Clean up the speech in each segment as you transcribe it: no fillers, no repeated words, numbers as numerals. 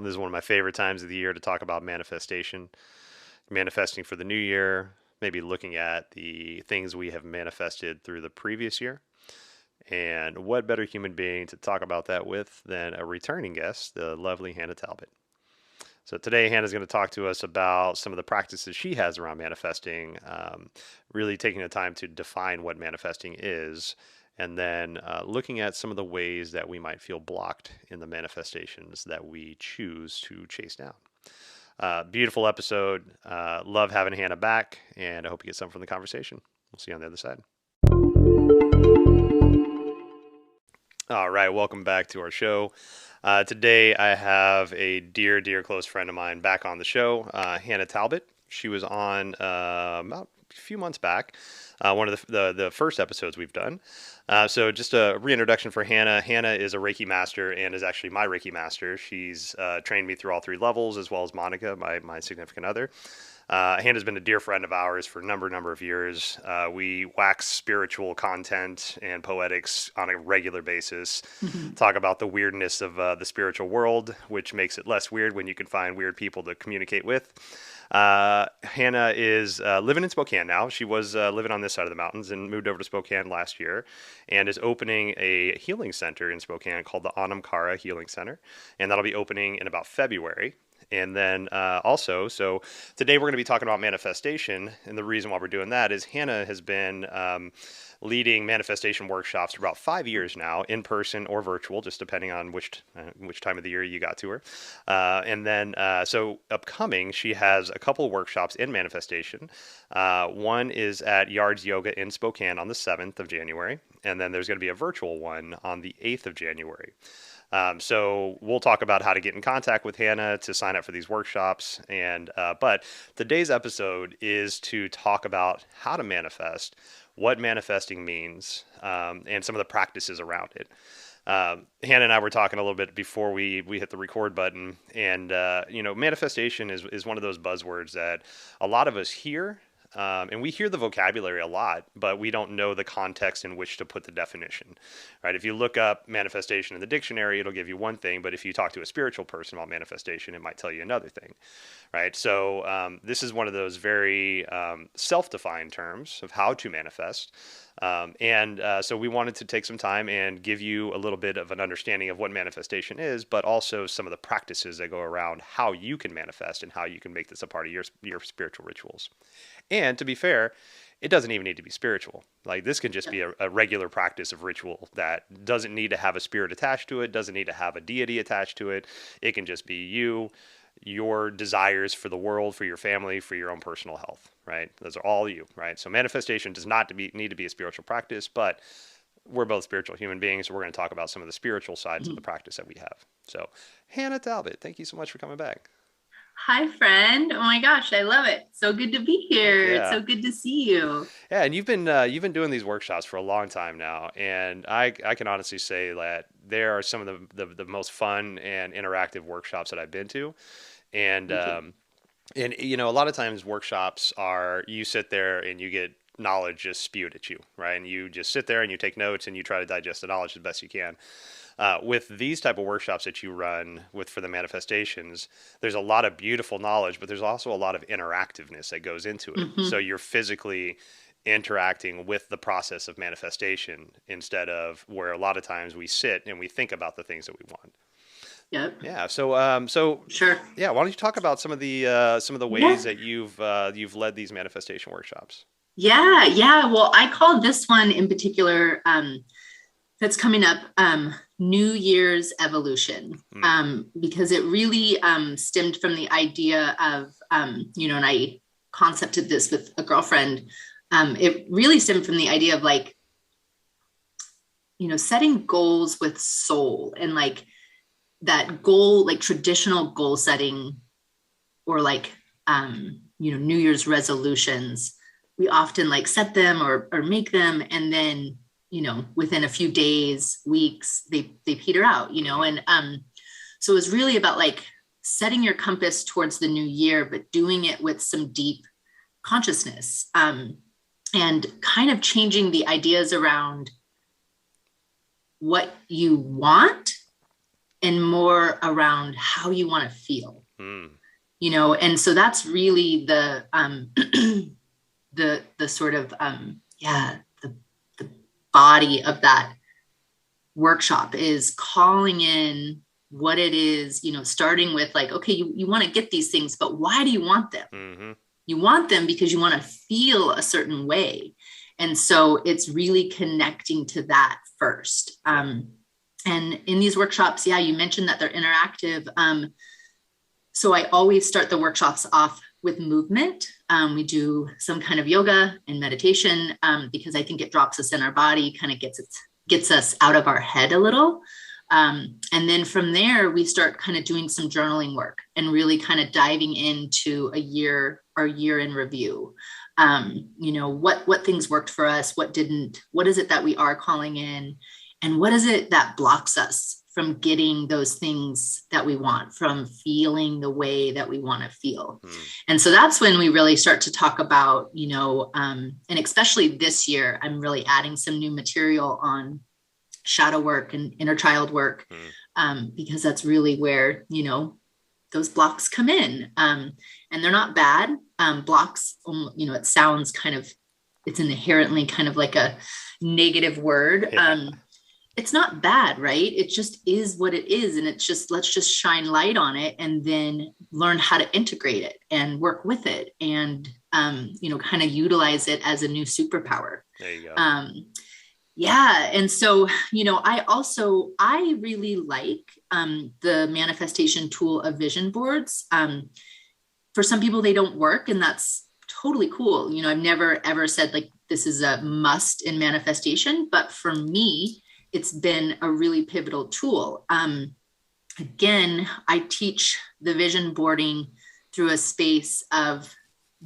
This is one of my favorite times of the year to talk about manifestation, manifesting for the new year, maybe looking at the things we have manifested through the previous year. And what better human being to talk about that with than a returning guest, the lovely Hannah Talbot. So today, Hannah's going to talk to us about some of the practices she has around manifesting, really taking the time to define what manifesting is, and then looking at some of the ways that we might feel blocked in the manifestations that we choose to chase down. Beautiful episode. Love having Hannah back, and I hope you get something from the conversation. We'll see you on the other side. All right, welcome back to our show. Today, I have a dear, dear close friend of mine back on the show, Hannah Talbot. She was on about a few months back, one of the first episodes we've done. So just a reintroduction for Hannah. Hannah is a Reiki master and is actually my Reiki master. She's trained me through all three levels, as well as Monica, my significant other. Hannah's been a dear friend of ours for a number of years. We wax spiritual content and poetics on a regular basis, talk about the weirdness of the spiritual world, which makes it less weird when you can find weird people to communicate with. Hannah is living in Spokane now. She was living on this side of the mountains and moved over to Spokane last year and is opening a healing center in Spokane called the Anam Cara Healing Center. And that'll be opening in about February. And then also, so today we're going to be talking about manifestation. And the reason why we're doing that is Hannah has been leading manifestation workshops for about 5 years now, in person or virtual, just depending on which time of the year you got to her. And then, so upcoming, she has a couple of workshops in manifestation. One is at Yards Yoga in Spokane on the 7th of January. And then there's going to be a virtual one on the 8th of January. So we'll talk about how to get in contact with Hannah to sign up for these workshops. And but today's episode is to talk about how to manifest, what manifesting means, and some of the practices around it. Hannah and I were talking a little bit before we hit the record button, and manifestation is one of those buzzwords that a lot of us hear. And we hear the vocabulary a lot, but we don't know the context in which to put the definition, right? If you look up manifestation in the dictionary, it'll give you one thing, but if you talk to a spiritual person about manifestation, it might tell you another thing, right? So this is one of those very self-defined terms of how to manifest. So we wanted to take some time and give you a little bit of an understanding of what manifestation is, but also some of the practices that go around how you can manifest and how you can make this a part of your spiritual rituals. And to be fair, it doesn't even need to be spiritual. Like this can just be a regular practice of ritual that doesn't need to have a spirit attached to it, doesn't need to have a deity attached to it. It can just be you, your desires for the world, for your family, for your own personal health, right? Those are all you, right? So manifestation does not need to be a spiritual practice, but we're both spiritual human beings, so we're going to talk about some of the spiritual sides of the practice that we have. So Hannah Talbot, thank you so much for coming back. Hi, friend. Oh my gosh, I love it. So good to be Heck here. It's yeah. so good to see you. Yeah, and you've been doing these workshops for a long time now, and I can honestly say that they are some of the most fun and interactive workshops that I've been to, and Thank you. a lot of times workshops are you sit there and you get knowledge just spewed at you, right? And you just sit there and you take notes and you try to digest the knowledge the best you can. With these type of workshops that you run with for the manifestations, there's a lot of beautiful knowledge, but there's also a lot of interactiveness that goes into it. Hmm. So you're physically interacting with the process of manifestation instead of where a lot of times we sit and we think about the things that we want. Yep. Yeah. So Sure. yeah, why don't you talk about some of the Yeah. ways that you've led these manifestation workshops? Yeah. Yeah. Well, I call this one in particular that's coming up New Year's Evolution Mm, because it really stemmed from the idea of, and I concepted this with a girlfriend. It really stemmed from the idea of like, setting goals with soul and like that goal, like traditional goal setting or like, New Year's resolutions. We often like set them or make them. And then, within a few days, weeks, they peter out, hmm. and so it was really about like setting your compass towards the new year, but doing it with some deep consciousness and kind of changing the ideas around what you want and more around how you want to feel, Mm. and so that's really the sort of the body of that workshop is calling in what it is, starting with like, okay, you want to get these things, but why do you want them? Mm-hmm. You want them because you want to feel a certain way. And so it's really connecting to that first. And in these workshops, yeah, you mentioned that they're interactive. So I always start the workshops off with movement. We do some kind of yoga and meditation because I think it drops us in our body, kind of gets us out of our head a little. And then from there, we start kind of doing some journaling work and really kind of diving into our year in review. What things worked for us, what didn't, what is it that we are calling in, and what is it that blocks us from getting those things that we want, from feeling the way that we want to feel. And so that's when we really start to talk about, and especially this year, I'm really adding some new material on shadow work and inner child work, because that's really where, those blocks come in. And they're not bad. Blocks, it sounds it's inherently kind of like a negative word. Yeah. It's not bad, right? It just is what it is. And it's just, let's just shine light on it and then learn how to integrate it and work with it and, kind of utilize it as a new superpower. There you go. Yeah. And so, I really like the manifestation tool of vision boards. For some people, they don't work, and that's totally cool. I've never ever said like, this is a must in manifestation, but for me, it's been a really pivotal tool. Again, I teach the vision boarding through a space of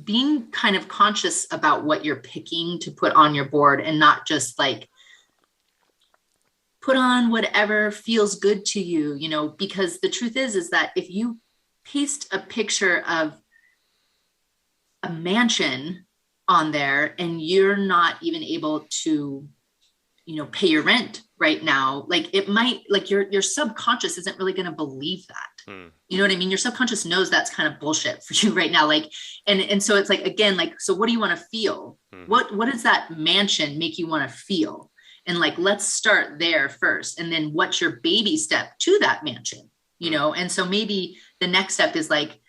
being kind of conscious about what you're picking to put on your board and not just like put on whatever feels good to you, because the truth is that if you paste a picture of a mansion on there and you're not even able to, pay your rent right now, like it might, like your subconscious isn't really going to believe that. You know what I mean? Your subconscious knows that's kind of bullshit for you right now. Like, and so it's like, again, like, so what do you want to feel? What does that mansion make you want to feel? And like, let's start there first. And then what's your baby step to that mansion, And so maybe the next step is like,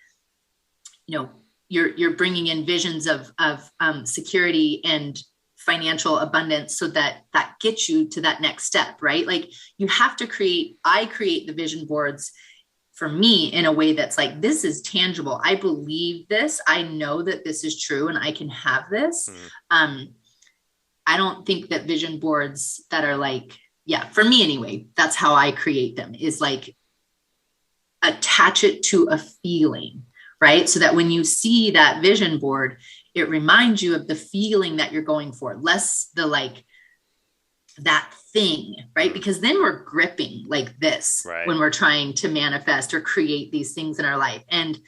you're bringing in visions of security and financial abundance so that gets you to that next step, right? Like you have to I create the vision boards for me in a way that's like, this is tangible. I believe this. I know that this is true and I can have this. I don't think that vision boards that are like, for me anyway, that's how I create them, is like attach it to a feeling, right? So that when you see that vision board, it reminds you of the feeling that you're going for, less the like that thing, right? Because then we're gripping like this when we're trying to manifest or create these things in our life. And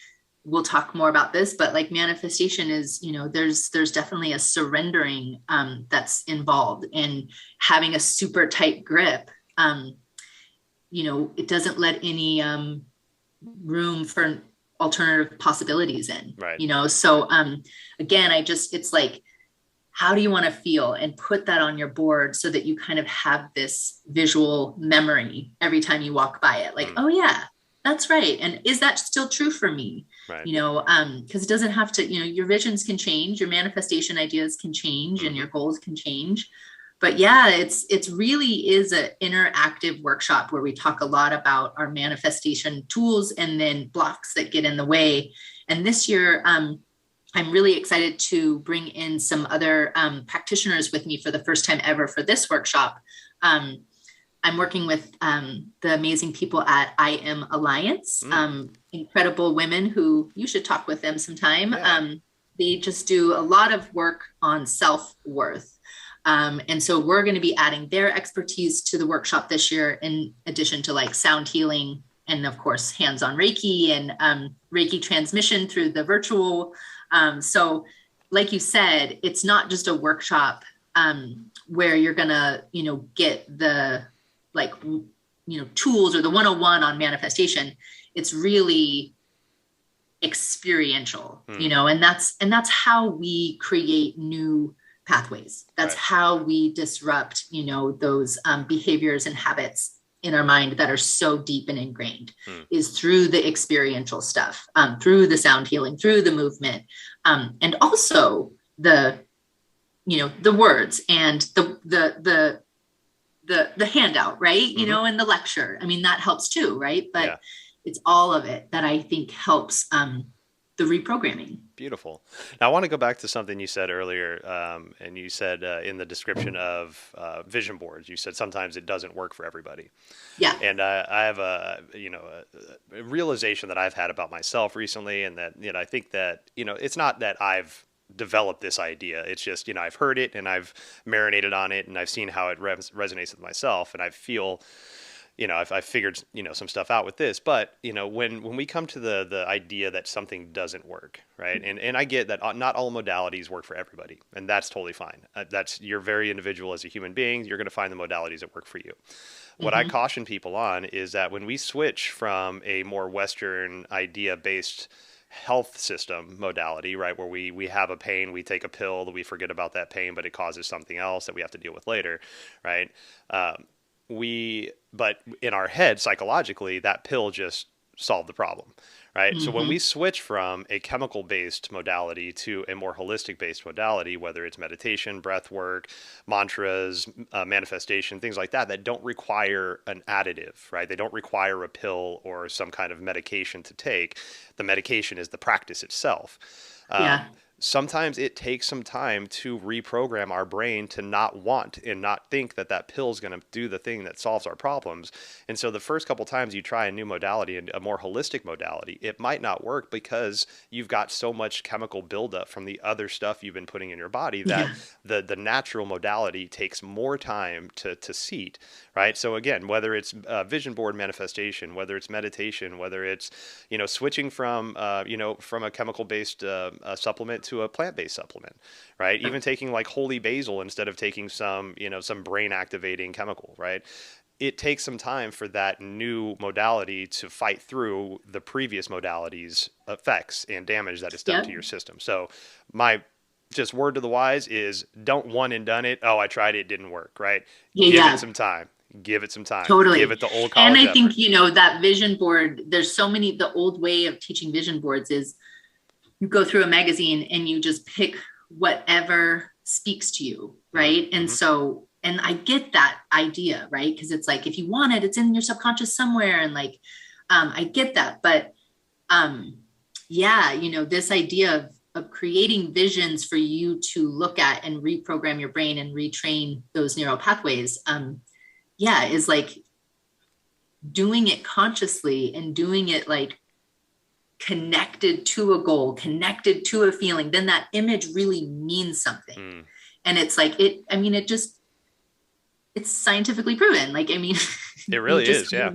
we'll talk more about this, but like manifestation is, there's definitely a surrendering that's involved, and having a super tight grip. It doesn't let any room for alternative possibilities in, So again, it's like, how do you want to feel, and put that on your board so that you kind of have this visual memory every time you walk by it. Like, oh yeah, that's right. And is that still true for me? Right. Because it doesn't have to, your visions can change, your manifestation ideas can change, and your goals can change. But yeah, it's really is an interactive workshop where we talk a lot about our manifestation tools and then blocks that get in the way. And this year, I'm really excited to bring in some other practitioners with me for the first time ever for this workshop. I'm working with the amazing people at I Am Alliance, incredible women who you should talk with them sometime. Yeah. They just do a lot of work on self-worth. And so we're going to be adding their expertise to the workshop this year, in addition to like sound healing and of course, hands-on Reiki and Reiki transmission through the virtual. So like you said, it's not just a workshop where you're going to, get the like tools or the 101 on manifestation. It's really experiential, and that's how we create new pathways. That's Right. how we disrupt, those behaviors and habits in our mind that are so deep and ingrained, is through the experiential stuff, through the sound healing, through the movement, and also the words and the handout, right? And the lecture. I mean, that helps too, right? But Yeah. it's all of it that I think helps the reprogramming. Beautiful. Now, I want to go back to something you said earlier, and you said in the description of vision boards, you said sometimes it doesn't work for everybody. Yeah. And I have a realization that I've had about myself recently, and that I think that it's not that I've developed this idea. It's just I've heard it and I've marinated on it, and I've seen how it resonates with myself, and I feel. I've figured, some stuff out with this, but, when we come to the idea that something doesn't work, right. And I get that not all modalities work for everybody, and that's totally fine. You're very individual as a human being. You're going to find the modalities that work for you. What I caution people on is that when we switch from a more Western idea based health system modality, right, where we have a pain, we take a pill, we forget about that pain, but it causes something else that we have to deal with later, right. But in our head, psychologically, that pill just solved the problem, right? So when we switch from a chemical-based modality to a more holistic-based modality, whether it's meditation, breath work, mantras, manifestation, things like that, that don't require an additive, right? They don't require a pill or some kind of medication to take. The medication is the practice itself. Yeah. Sometimes it takes some time to reprogram our brain to not want and not think that that pill is going to do the thing that solves our problems. And so the first couple times you try a new modality and a more holistic modality, it might not work because you've got so much chemical buildup from the other stuff you've been putting in your body that the natural modality takes more time to seat, right? So again, whether it's vision board manifestation, whether it's meditation, whether it's, switching from a chemical-based supplement to a plant-based supplement, right? Even taking like holy basil instead of taking some brain activating chemical, right? It takes some time for that new modality to fight through the previous modality's effects and damage that it's done to your system. So my just word to the wise is don't one and done it. Oh, I tried it, it didn't work, right? Give it some time. Give it some time. Totally. Give it the old college And I think, effort. that vision board, there's so many, the old way of teaching vision boards is you go through a magazine and you just pick whatever speaks to you, right? And so, and I get that idea, right? Because it's like, if you want it, it's in your subconscious somewhere. And like, I get that. But this idea of creating visions for you to look at and reprogram your brain and retrain those neural pathways, is like doing it consciously and doing it like connected to a goal, connected to a feeling, then that image really means something. And it's like, it's scientifically proven. Like, It really is. Yeah.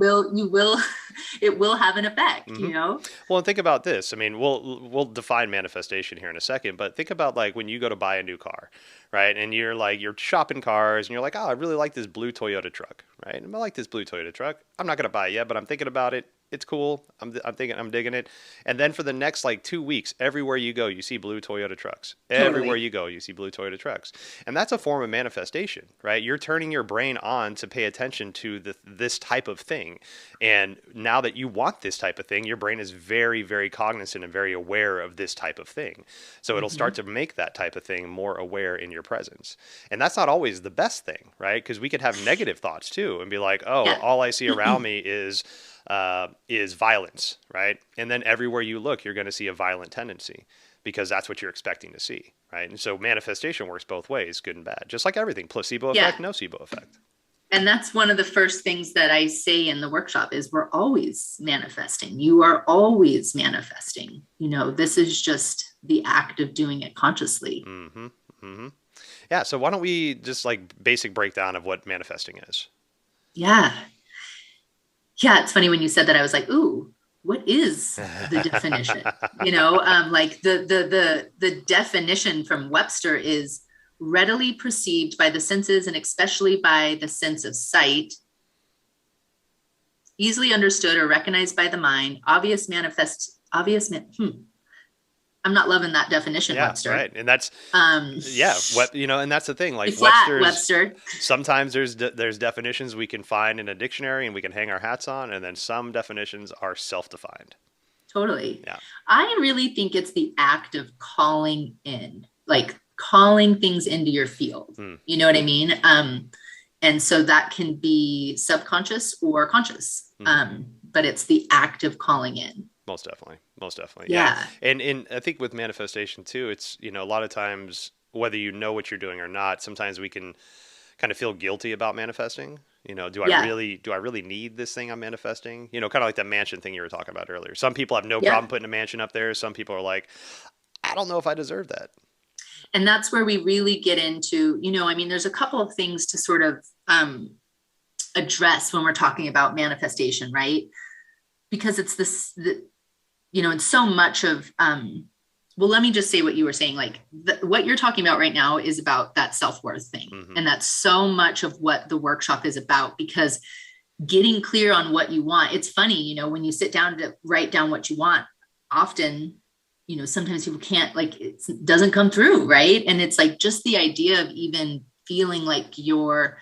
It will have an effect, Well, and think about this. We'll define manifestation here in a second, but think about like when you go to buy a new car, right? And you're shopping cars and you're like, oh, I really like this blue Toyota truck, right? I like this blue Toyota truck. I'm not going to buy it yet, but I'm thinking about it. It's cool. I'm digging it. And then for the next like 2 weeks, everywhere you go, you see blue Toyota trucks. Totally. Everywhere you go, you see blue Toyota trucks. And that's a form of manifestation, right? You're turning your brain on to pay attention to this type of thing. And now that you want this type of thing, your brain is very, very cognizant and very aware of this type of thing. So it'll start to make that type of thing more aware in your presence. And that's not always the best thing, right? Because we could have negative thoughts too and be like, oh, all I see around me is violence, right? And then everywhere you look, you're going to see a violent tendency because that's what you're expecting to see, right? And so manifestation works both ways, good and bad, just like everything, placebo effect, nocebo effect. And that's one of the first things that I say in the workshop is we're always manifesting. You are always manifesting. This is just the act of doing it consciously. Yeah. So why don't we just like basic breakdown of what manifesting is? Yeah. It's funny when you said that, I was like, ooh, what is the definition? Like the definition from Webster is readily perceived by the senses and especially by the sense of sight easily understood or recognized by the mind, I'm not loving that definition, Yeah, Webster. right. And that's Um, yeah, and that's the thing. be Like flat, Webster's, Webster. sometimes there's definitions we can find in a dictionary and we can hang our hats on, and then some definitions are self-defined. Totally. Yeah. I really think it's the act of calling in, like calling things into your field. Hmm. You know what I mean? And so that can be subconscious or conscious. Hmm. But it's the act of calling in. Most definitely. Most definitely. Yeah. Yeah. And I think with manifestation too, it's, a lot of times, whether you know what you're doing or not, sometimes we can kind of feel guilty about manifesting. Yeah. Do I really need this thing I'm manifesting? Kind of like that mansion thing you were talking about earlier. Some people have no Yeah. problem putting a mansion up there. Some people are like, I don't know if I deserve that. And that's where we really get into, I mean, there's a couple of things to sort of address when we're talking about manifestation, right? Because it's and so much of, well, let me just say what you were saying. Like what you're talking about right now is about that self-worth thing. Hmm. And that's so much of what the workshop is about, because getting clear on what you want. It's funny, when you sit down to write down what you want, often, sometimes people can't, like, it doesn't come through, right? And it's like just the idea of even feeling like you're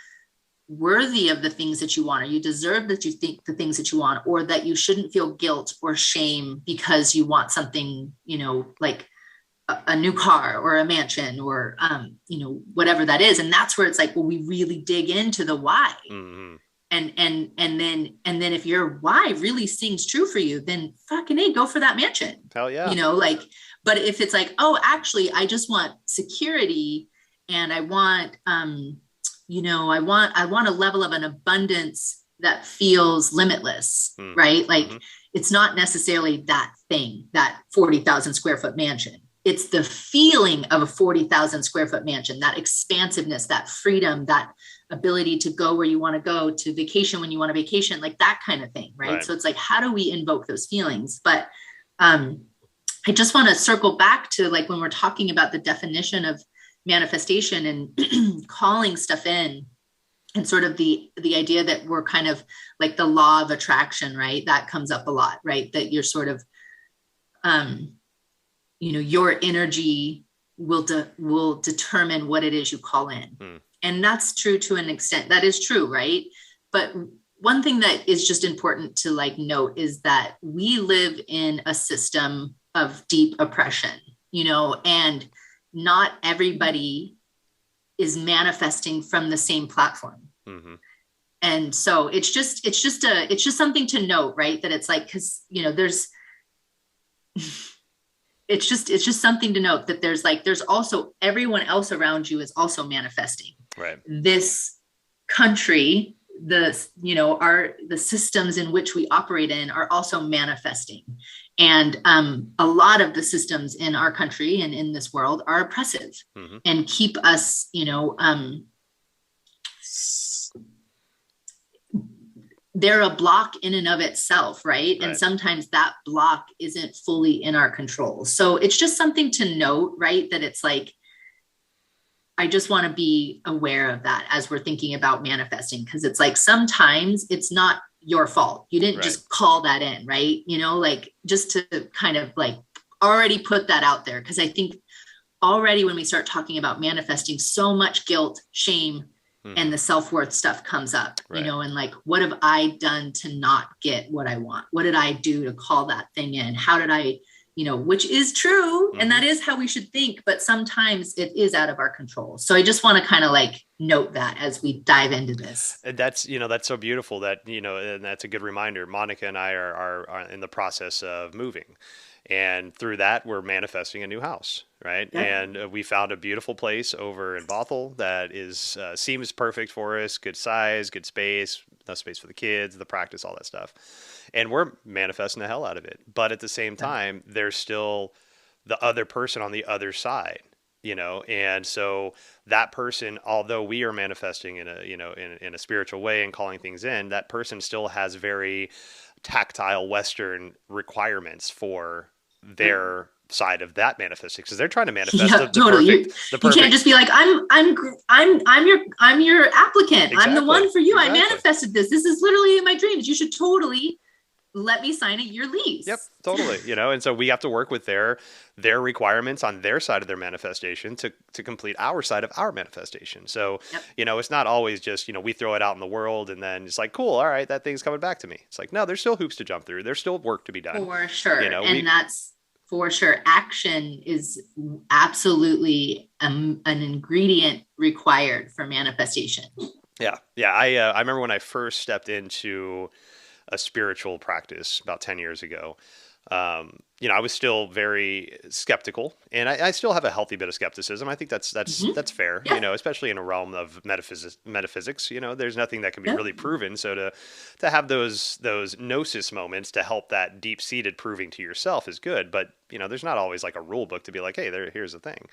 worthy of the things that you want, or you deserve that you think the things that you want, or that you shouldn't feel guilt or shame because you want something, like a new car or a mansion or, whatever that is. And that's where it's like, well, we really dig into the why. Hmm. And then if your why really sings true for you, then fucking A, go for that mansion. Hell yeah. Like, but if it's like, oh, actually, I just want security, and I want, I want a level of an abundance that feels limitless, right? Like, Mm-hmm. it's not necessarily that thing, that 40,000 square foot mansion. It's the feeling of a 40,000 square foot mansion, that expansiveness, that freedom, that ability to go where you want to go, to vacation when you want to vacation, like that kind of thing, right? Right. So it's like, how do we invoke those feelings? But I just want to circle back to, like, when we're talking about the definition of manifestation and calling stuff in, and sort of the idea that we're kind of like the law of attraction, right? That comes up a lot, right? That you're sort of your energy will determine what it is you call in. And that's true to an extent. That is true, right? But one thing that is just important to, like, note is that we live in a system of deep oppression, and not everybody is manifesting from the same platform. Mm-hmm. And so it's just something to note, right? That it's like, because there's it's just something to note that there's also everyone else around you is also manifesting. Right. This country, the systems in which we operate in are also manifesting. And a lot of the systems in our country and in this world are oppressive, and keep us, they're a block in and of itself, right? And sometimes that block isn't fully in our control. So it's just something to note, right? That it's like, I just want to be aware of that as we're thinking about manifesting, because it's like, sometimes it's not your fault. You didn't just call that in, right? Like, just to kind of like already put that out there. Because I think already when we start talking about manifesting, so much guilt, shame, and the self-worth stuff comes up, and like, what have I done to not get what I want? What did I do to call that thing in? How did I, which is true. And that is how we should think, but sometimes it is out of our control. So I just want to kind of like note that as we dive into this. And that's, that's so beautiful that, and that's a good reminder. Monica and I are in the process of moving. And through that, we're manifesting a new house, right? Yep. And we found a beautiful place over in Bothell that seems perfect for us. Good size, good space, enough space for the kids, the practice, all that stuff. And we're manifesting the hell out of it. But at the same time, there's still the other person on the other side, and so that person, although we are manifesting in a, in a spiritual way and calling things in, that person still has very tactile Western requirements for their side of that manifesting, because they're trying to manifest Yeah, totally. the You can't perfect. just be like, I'm your applicant. I'm the Exactly, one for you. I exactly. manifested this. This is literally in my dreams. You should totally let me sign a year Yep, lease. totally. And so we have to work with their requirements on their side of their manifestation to complete our side of our manifestation. So, Yep. it's not always just, we throw it out in the world and then it's like, cool, all right, that thing's coming back to me. It's like, no, there's still hoops to jump through. There's still work to be done. For sure. And We that's for sure. Action is absolutely an ingredient required for manifestation. Yeah, yeah. I remember when I first stepped into a spiritual practice about 10 years ago. I was still very skeptical, and I still have a healthy bit of skepticism. I think Mm-hmm. that's fair, Yeah. especially in a realm of metaphysics. There's nothing that can be Yep. really proven. So to have those gnosis moments to help that deep seated proving to yourself is good. But there's not always like a rule book to be like, hey, here's the thing.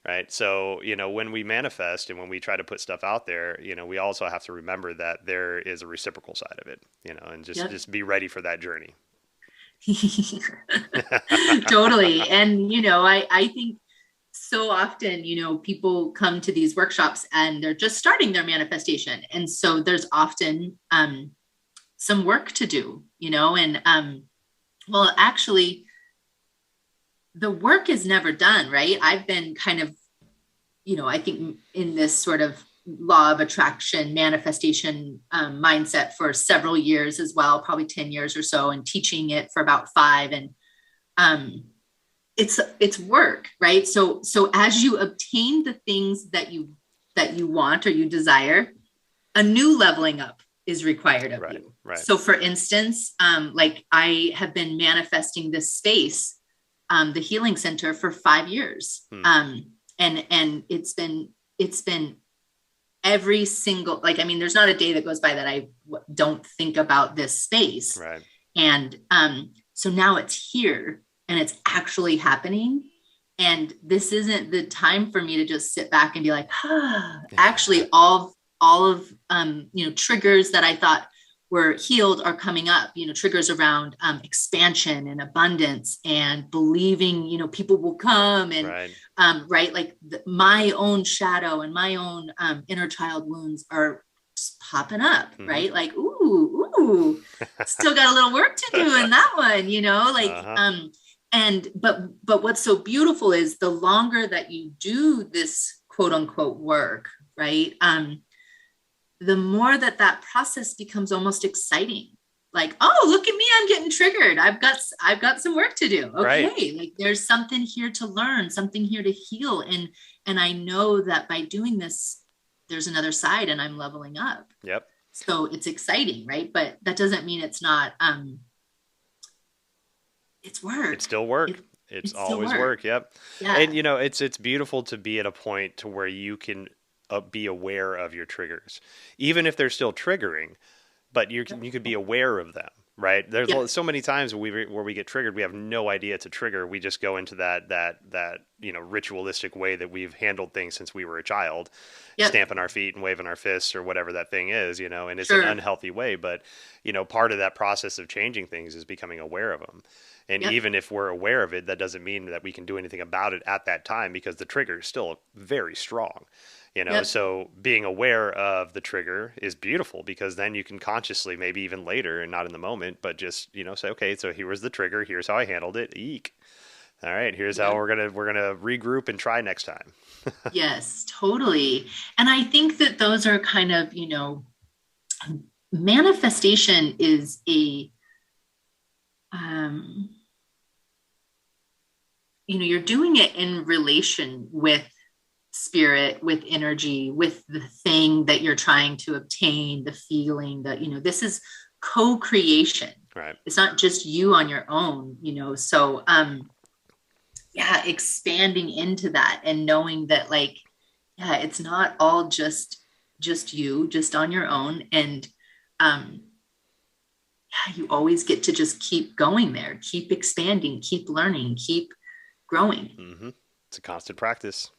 Right. So, when we manifest and when we try to put stuff out there, we also have to remember that there is a reciprocal side of it, and Yep. just be ready for that journey. Totally. And, I think so often, people come to these workshops and they're just starting their manifestation. And so there's often some work to do, and well, actually, the work is never done, right? I've been kind of, I think in this sort of law of attraction manifestation mindset for several years as well, probably 10 years or so, and teaching it for about 5. And um, it's work, right? So as you obtain the things that you want or you desire, a new leveling up is required of Right. you. Right. So for instance, like I have been manifesting this space, the healing center, for 5 years. Hmm. And it's been every single, like, I mean, there's not a day that goes by that I don't think about this space. Right. And so now it's here and it's actually happening. And this isn't the time for me to just sit back and be like, actually, all of triggers that I thought were healed are coming up, triggers around expansion and abundance and believing, people will come, and Right. right, like my own shadow and my own inner child wounds are just popping up, Mm-hmm. right? Like, ooh, still got a little work to do in that one, like, Uh-huh. and but what's so beautiful is the longer that you do this quote unquote work, right? The more that process becomes almost exciting. Like, oh, look at me, I'm getting triggered. I've got some work to do. Okay. Right. Like there's something here to learn, something here to heal. And I know that by doing this, there's another side and I'm leveling up. Yep. So it's exciting, right? But that doesn't mean it's not it's work. It's still work. It's It's still always work. work. Yep. Yeah. And it's beautiful to be at a point to where you can be aware of your triggers, even if they're still triggering, but you could be aware of them. Right. There's Yep. so many times where we get triggered, we have no idea it's a trigger. We just go into that ritualistic way that we've handled things since we were a child, Yep. stamping our feet and waving our fists or whatever that thing is, and it's an Sure. unhealthy way. But, part of that process of changing things is becoming aware of them. And Yep. even if we're aware of it, that doesn't mean that we can do anything about it at that time, because the trigger is still very strong. Yep. So being aware of the trigger is beautiful, because then you can consciously, maybe even later and not in the moment, but just, say, okay, so here was the trigger. Here's how I handled it. Eek. All right. Here's how Yep. we're going to regroup and try next time. Yes, totally. And I think that those are kind of, manifestation is you're doing it in relation with spirit, with energy, with the thing that you're trying to obtain, the feeling that, this is co-creation. Right. It's not just you on your own, so, yeah, expanding into that and knowing that, like, yeah, it's not all just you, just on your own. And, yeah, you always get to just keep going there, keep expanding, keep learning, keep growing. Mm-hmm. It's a constant practice.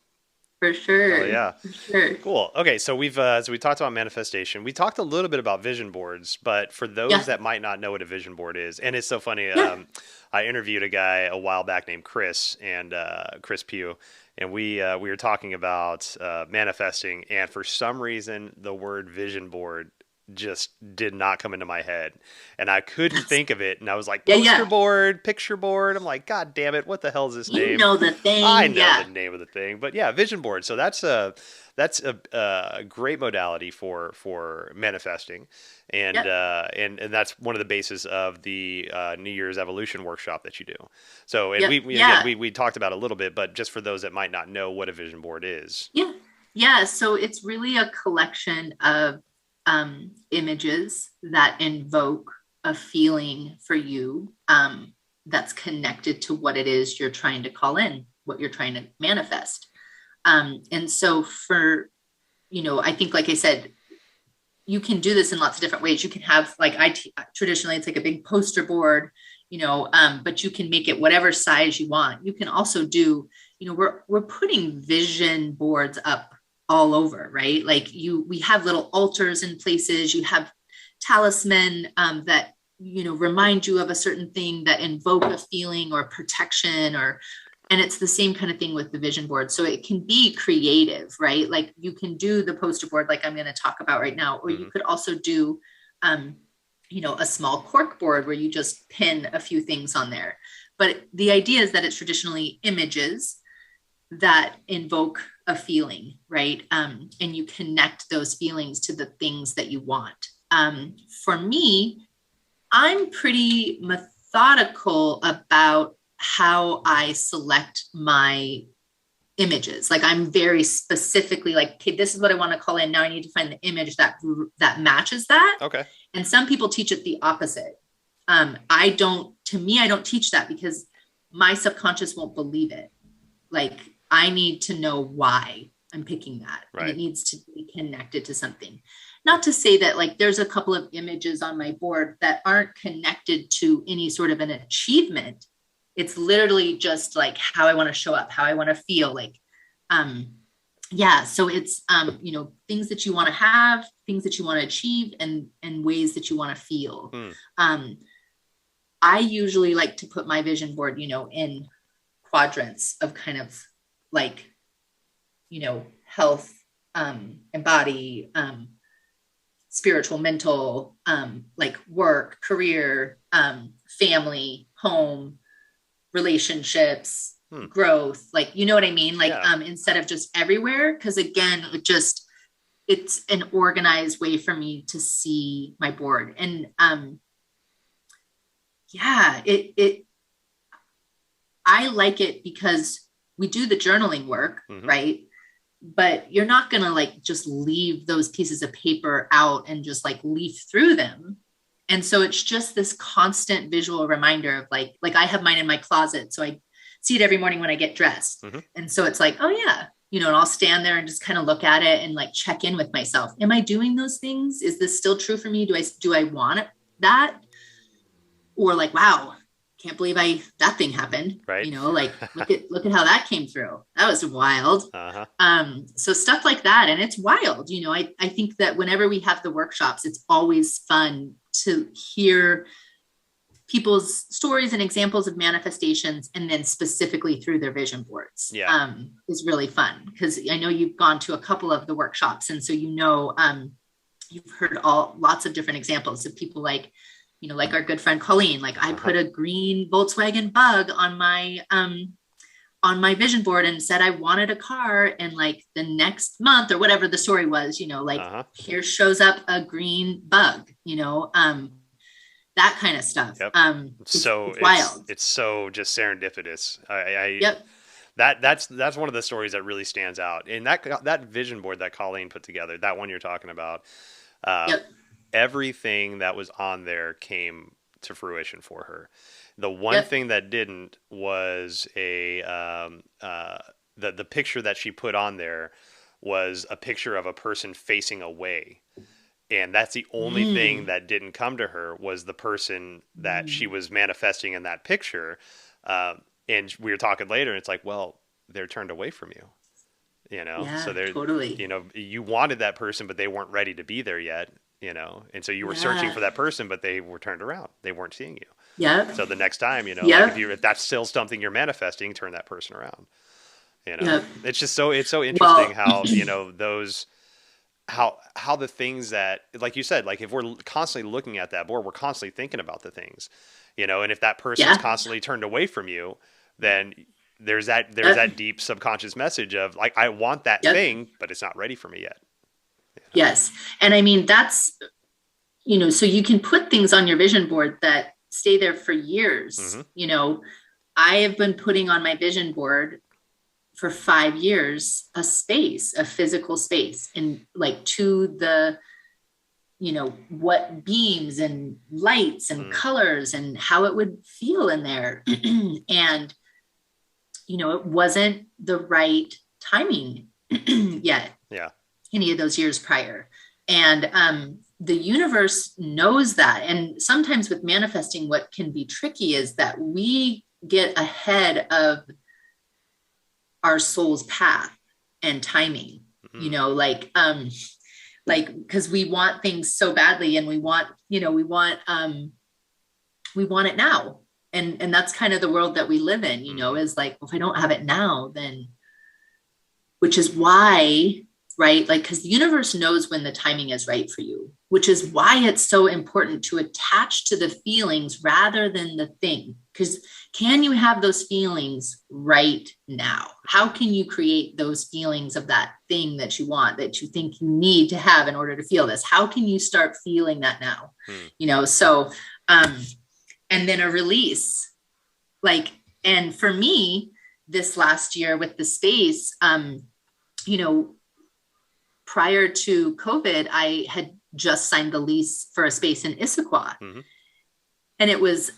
For Hell sure. yeah. For sure. Cool. Okay, so we talked about manifestation. We talked a little bit about vision boards, but for those Yeah. that might not know what a vision board is, and it's so funny. Yeah. I interviewed a guy a while back named Chris and Chris Pugh, and we were talking about manifesting, and for some reason the word vision board just did not come into my head, and I couldn't think of it, and I was like Yeah. poster Yeah. board, picture board. I'm like, God damn it, what the hell is this You name? know the I thing. know the Yeah. name of the thing, but yeah, vision board. So that's a great modality for manifesting, and Yep. and that's one of the bases of the New Year's Evolution workshop that you do. So, and Yep. we again Yeah. we talked about it a little bit, but just for those that might not know what a vision board is. Yeah. Yeah. So it's really a collection of images that invoke a feeling for you that's connected to what it is you're trying to call in, what you're trying to manifest. And so for, I think, like I said, you can do this in lots of different ways. You can have like traditionally it's like a big poster board, but you can make it whatever size you want. You can also do, we're putting vision boards up all over, right? Like we have little altars in places. You have talisman that remind you of a certain thing, that invoke a feeling or protection, and it's the same kind of thing with the vision board. So it can be creative, right? Like you can do the poster board like I'm going to talk about right now, or you Hmm. could also do, um, a small cork board where you just pin a few things on there. But the idea is that it's traditionally images that invoke a feeling, right? And you connect those feelings to the things that you want. For me, I'm pretty methodical about how I select my images. Like I'm very specifically like, okay, this is what I want to call in. Now I need to find the image that matches that. Okay. And some people teach it the opposite. I don't. To me, I don't teach that because my subconscious won't believe it. Like I need to know why I'm picking that, and it Right. needs to be connected to something. Not to say that like there's a couple of images on my board that aren't connected to any sort of an achievement. It's literally just like how I want to show up, how I want to feel. Like, um, yeah. So it's things that you want to have, things that you want to achieve, and ways that you want to feel. Hmm. Um, I usually like to put my vision board, in quadrants of kind of like, health, and body, spiritual, mental, like work, career, family, home, relationships, Hmm. growth, like, you know what I mean? Like, Yeah. instead of just everywhere. Cause again, it's an organized way for me to see my board. And, yeah, I like it because we do the journaling work, Hmm. right? But you're not going to like just leave those pieces of paper out and just like leaf through them. And so it's just this constant visual reminder of like I have mine in my closet. So I see it every morning when I get dressed. Hmm. And so it's like, oh yeah, and I'll stand there and just kind of look at it and like check in with myself. Am I doing those things? Is this still true for me? Do I want that? Or like, wow, can't believe that thing happened. Right. Like look at how that came through. That was wild. Uh-huh. So stuff like that. And it's wild. I think that whenever we have the workshops, it's always fun to hear people's stories and examples of manifestations, and then specifically through their vision boards. Yeah. Is really fun because I know you've gone to a couple of the workshops, and so you've heard lots of different examples of people like like our good friend Colleen. Like I put a green Volkswagen Bug on my vision board and said I wanted a car, and like the next month or whatever the story was, like Uh-huh. here shows up a green Bug, that kind of stuff. Yep. So It's wild. it's so just serendipitous. I Yep. that's one of the stories that really stands out. And that vision board that Colleen put together, that one you're talking about, uh, Yep. everything that was on there came to fruition for her. The one Yep. thing that didn't was the picture that she put on there was a picture of a person facing away, and that's the only thing Mm. that didn't come to her was the person that she Mm. was manifesting in that picture. And we were talking later, and it's like, well, they're turned away from you. So Yeah, they're, totally. you wanted that person, but they weren't ready to be there yet, and so you were searching Yeah. for that person, but they were turned around. They weren't seeing you. Yep. So the next time, like Yep. if that's still something you're manifesting, turn that person around. Yep. It's so interesting Well, how, those, how the things that, like you said, like if we're constantly looking at that board, we're constantly thinking about the things, and if that person's yeah. constantly turned away from you, then there's that Yep. deep subconscious message of like, I want that Yep. thing, but it's not ready for me yet. Yes. And I mean, so you can put things on your vision board that stay there for years. Mm-hmm. I have been putting on my vision board for 5 years a physical space, and like to the, what beams and lights and Mm. colors and how it would feel in there. And, it wasn't the right timing yet, Yeah. any of those years prior. And the universe knows that. And sometimes with manifesting, what can be tricky is that we get ahead of our soul's path and timing, Mm-hmm. like because we want things so badly, and we want it now. And that's kind of the world that we live in, Mm-hmm. is like, well, if I don't have it now, then, which is why, right? Like, because the universe knows when the timing is right for you, which is why it's so important to attach to the feelings rather than the thing. Because can you have those feelings right now? How can you create those feelings of that thing that you want, that you think you need to have in order to feel this? How can you start feeling that now? Mm. So, and then a release, like, and for me, this last year with the space, you know, prior to COVID, I had just signed the lease for a space in Issaquah. Mm-hmm. And it was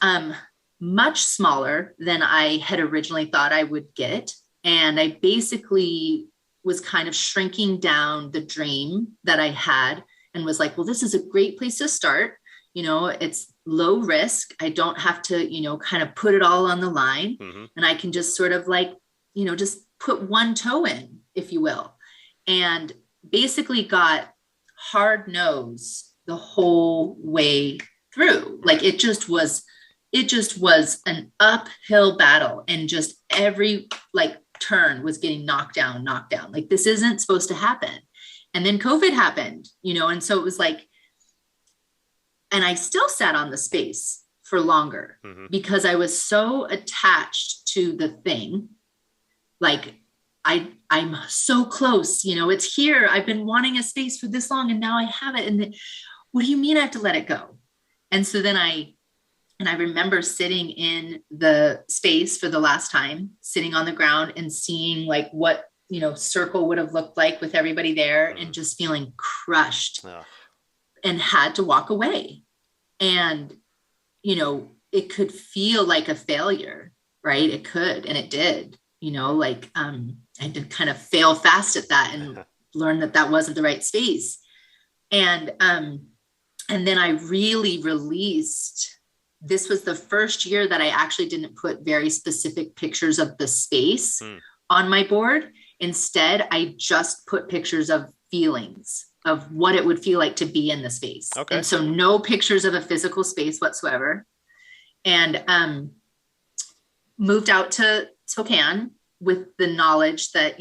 much smaller than I had originally thought I would get. And I basically was kind of shrinking down the dream that I had, and was like, well, this is a great place to start. It's low risk. I don't have to, kind of put it all on the line. Mm-hmm. And I can just sort of like, just put one toe in, if you will. And basically got hard nose the whole way through. Like it just was an uphill battle, and just every like turn was getting knocked down. Like this isn't supposed to happen. And then COVID happened, and so it was like, and I still sat on the space for longer Mm-hmm. because I was so attached to the thing. Like I'm so close, it's here. I've been wanting a space for this long, and now I have it. And what do you mean I have to let it go? And so then I remember sitting in the space for the last time, sitting on the ground and seeing like what, circle would have looked like with everybody there, Mm-hmm. and just feeling crushed, Oh. and had to walk away. And, it could feel like a failure, right? It could, and it did, like, I had to kind of fail fast at that and learn that that wasn't the right space. And then I really released. This was the first year that I actually didn't put very specific pictures of the space on my board. Instead, I just put pictures of feelings of what it would feel like to be in the space. Okay. And so no pictures of a physical space whatsoever. And moved out to Spokane with the knowledge that,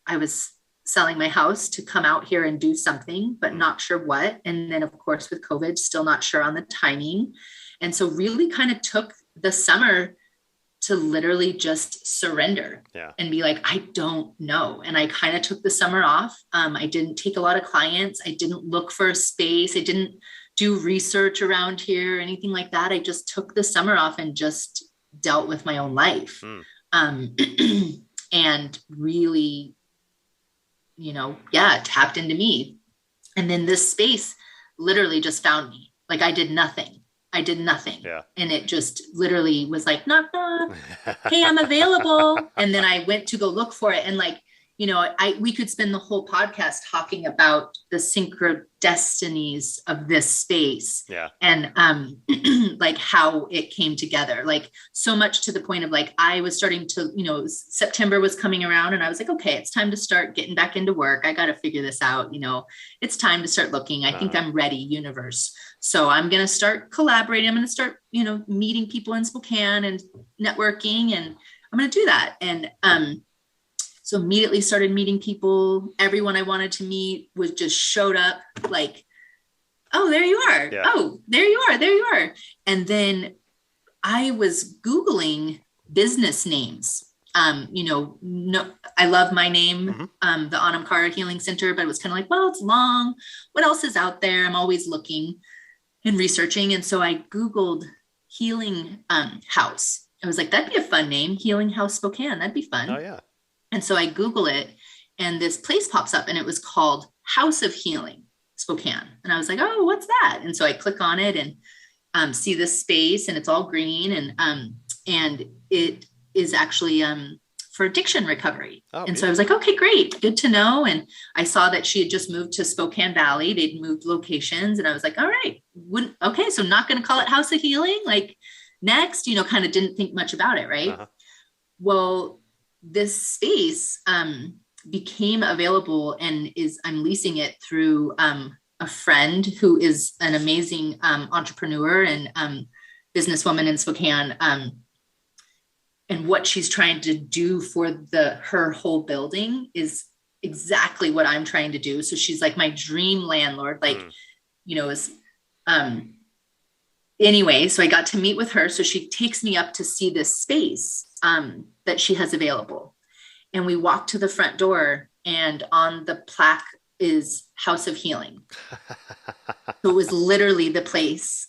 I was selling my house to come out here and do something, but not sure what. And then of course with COVID, still not sure on the timing. And so really kind of took the summer to literally just surrender. Yeah. And be like, I don't know. And I kind of took the summer off. I didn't take a lot of clients. I didn't look for a space. I didn't do research around here or anything like that. I just took the summer off and just dealt with my own life. And really, tapped into me. And then this space literally just found me. Like I did nothing. Yeah. And it just literally was like, knock, knock. Hey, I'm available. And then I went to go look for it. And like, we could spend the whole podcast talking about the synchrodestinies of this space Yeah. and like how it came together, like so much to the point of like I was starting to, September was coming around and I was like, okay, it's time to start getting back into work. I got to figure this out. It's time to start looking. I think I'm ready, universe. So I'm going to start collaborating. I'm going to start, meeting people in Spokane and networking, and I'm going to do that. And so immediately started meeting people. Everyone I wanted to meet was just showed up like, oh, there you are. Yeah. Oh, there you are. There you are. And then I was Googling business names. No, I love my name, the Anam Cara Healing Center, but it was kind of like, well, it's long. What else is out there? I'm always looking and researching. And so I Googled Healing House. I was like, that'd be a fun name, Healing House Spokane. That'd be fun. Oh, yeah. And so I Google it and this place pops up and it was called House of Healing Spokane. And I was like, oh, what's that? And so I click on it and see this space and it's all green and it is actually for addiction recovery. Oh, and so I was like, okay, great. Good to know. And I saw that she had just moved to Spokane Valley. They'd moved locations and I was like, all right, okay. So not going to call it House of Healing. Like next, kind of didn't think much about it. Right. Uh-huh. Well, this space became available and I'm leasing it through a friend who is an amazing entrepreneur and businesswoman in Spokane. And what she's trying to do for her whole building is exactly what I'm trying to do. So she's like my dream landlord, anyway, so I got to meet with her. So she takes me up to see this space that she has available. And we walk to the front door and on the plaque is House of Healing. So it was literally the place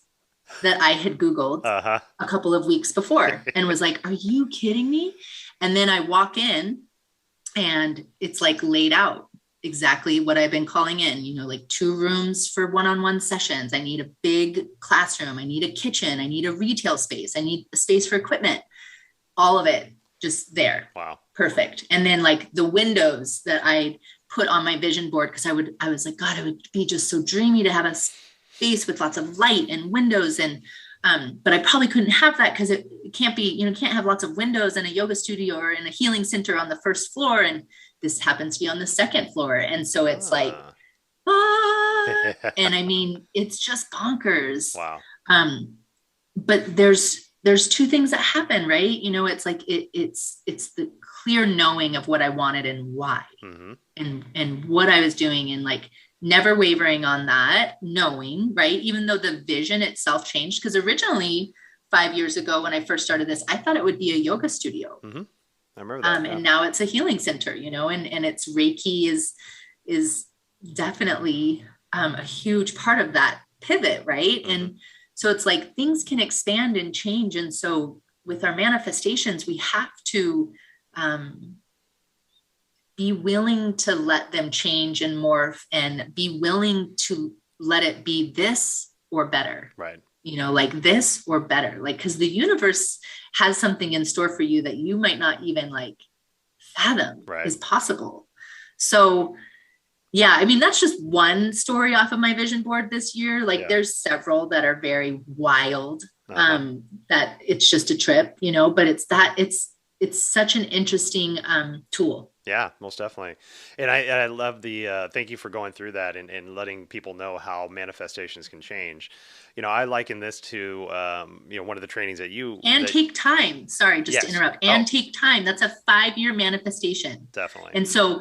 that I had Googled a couple of weeks before and was like, are you kidding me? And then I walk in and it's like laid out exactly what I've been calling in, like 2 rooms for one-on-one sessions. I need a big classroom. I need a kitchen. I need a retail space. I need a space for equipment. All of it just there. Wow. Perfect. And then like the windows that I put on my vision board, because I was like, God, it would be just so dreamy to have a space with lots of light and windows. And, but I probably couldn't have that because it can't be, can't have lots of windows in a yoga studio or in a healing center on the first floor. And this happens to be on the second floor. And so it's like, and I mean, it's just bonkers. Wow. But there's 2 things that happen, right? It's like, it's the clear knowing of what I wanted and why, and what I was doing, and like never wavering on that knowing, right? Even though the vision itself changed, because originally 5 years ago, when I first started this, I thought it would be a yoga studio. I remember that. And now it's a healing center, and it's Reiki is definitely a huge part of that pivot. Right. And so it's like things can expand and change. And so with our manifestations, we have to be willing to let them change and morph and be willing to let it be this or better. Right. Like this or better, like, because the universe has something in store for you that you might not even like fathom is possible. So yeah, I mean, that's just one story off of my vision board this year. Like there's several that are very wild, that it's just a trip, but it's such an interesting tool. Yeah, most definitely. And I love the, thank you for going through that and letting people know how manifestations can change. I liken this to, one of the trainings that take time. Sorry, just to interrupt. Take time. That's a 5-year manifestation. Definitely. And so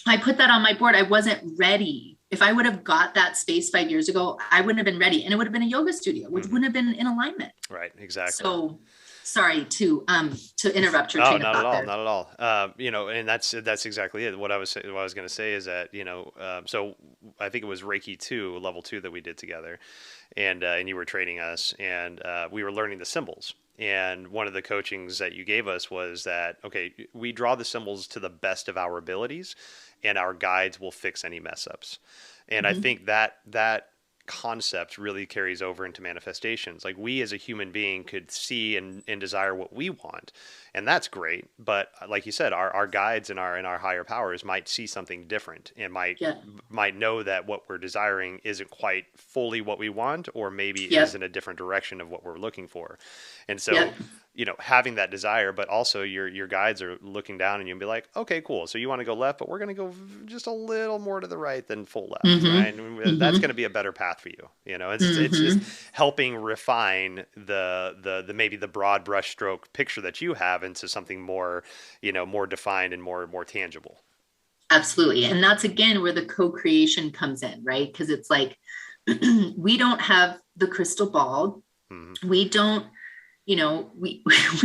I put that on my board. I wasn't ready. If I would have got that space 5 years ago, I wouldn't have been ready. And it would have been a yoga studio, which wouldn't have been in alignment. Right. Exactly. So sorry to interrupt your train of thought there. Not at all. And that's exactly it. What I was going to say is that, so I think it was Reiki 2, level 2 that we did together, and you were training us, and we were learning the symbols. And one of the coachings that you gave us was that, okay, we draw the symbols to the best of our abilities, and our guides will fix any mess ups. And I think that concept really carries over into manifestations. Like we as a human being could see and desire what we want, and that's great. But like you said, our guides and our higher powers might see something different and Yeah. might know that what we're desiring isn't quite fully what we want, or maybe is Yep. in a different direction of what we're looking for. And so, Yep. having that desire, but also your guides are looking down and you'll be like, okay, cool. So you want to go left, but we're going to go just a little more to the right than full left, right? Mm-hmm. And that's going to Mm-hmm. be a better path for you. It's just Mm-hmm. helping refine the maybe the broad brushstroke picture that you have into something more, more defined and more tangible. Absolutely. And that's again where the co-creation comes in, right? Because it's like we don't have the crystal ball. Hmm. We don't, we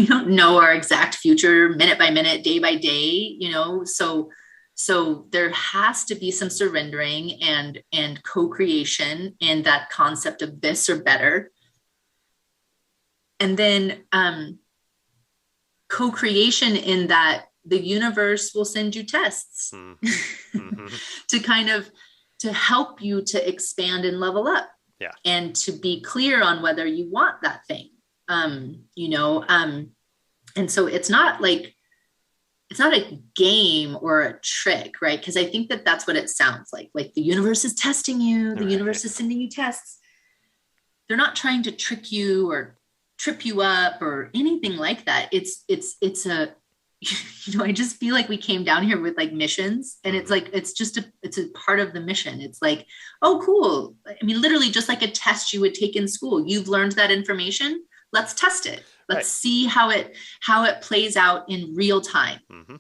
don't know our exact future minute by minute, day by day, so there has to be some surrendering and co-creation and that concept of this or better. And then co-creation in that the universe will send you tests Mm-hmm. to kind of to help you to expand and level up Yeah. and to be clear on whether you want that thing. And so it's not a game or a trick, right? Because I think that that's what it sounds like the universe is testing you, the Right. universe is sending you tests. They're not trying to trick you or trip you up or anything like that. It's a I just feel like we came down here with like missions, and it's Mm-hmm. like it's a part of the mission. It's like, oh cool. I mean, literally just like a test you would take in school. You've learned that information. Let's test it. Let's Right. see how it plays out in real time. Mm-hmm.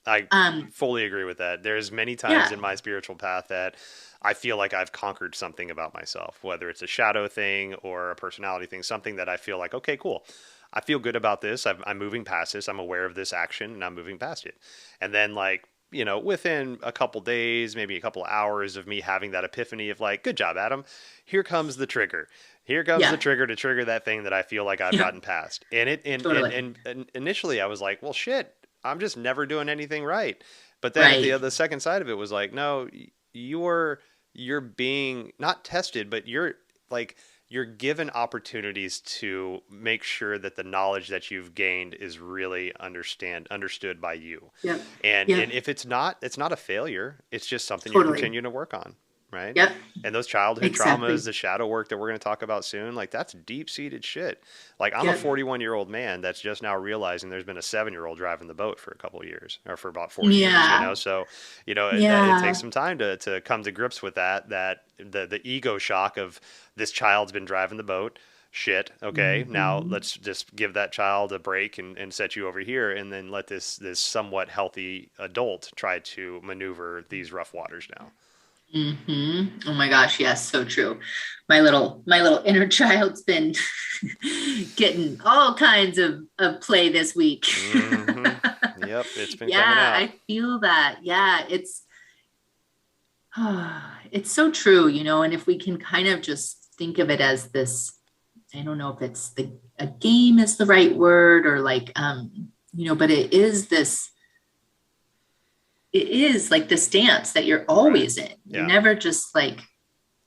I Um, fully agree with that. There's many times yeah, in my spiritual path that I feel like I've conquered something about myself, whether it's a shadow thing or a personality thing, something that I feel like, okay, cool. I feel good about this. I'm moving past this. I'm aware of this action and I'm moving past it. And then, like, within a couple days, maybe a couple hours of me having that epiphany of like, good job, Adam. Here comes the trigger. Here comes the yeah, trigger to trigger that thing that I feel like I've yeah, gotten past. And it totally. and initially I was like, well, shit, I'm just never doing anything right. But then at the Right. other second side of it was like, no, you're being not tested, but like you're given opportunities to make sure that the knowledge that you've gained is really understood by you. Yep. And Yep. if it's not a failure. It's just something you're Totally. continuing to work on, right? Yep. And those childhood traumas, Exactly. the shadow work that we're going to talk about soon, like that's deep seated shit. Like I'm a Yep. 41-year-old man that's just now realizing there's been a 7-year-old driving the boat for a couple of years or for about 4 years, Yeah. So, it takes Yeah. some time to come to grips with that the ego shock of this child's been driving the boat. Shit. Okay. Now Mhm. let's just give that child a break and set you over here, and then let this somewhat healthy adult try to maneuver these rough waters now. Oh my gosh, yes, so true. My little inner child's been getting all kinds of play this week. Hmm. Yep, it's been coming Yeah, out. I feel that. Yeah, it's so true, and if we can kind of just think of it as this, I don't know if it's a game is the right word or like but it is like this dance that you're Right. always in. You're Yeah. never just like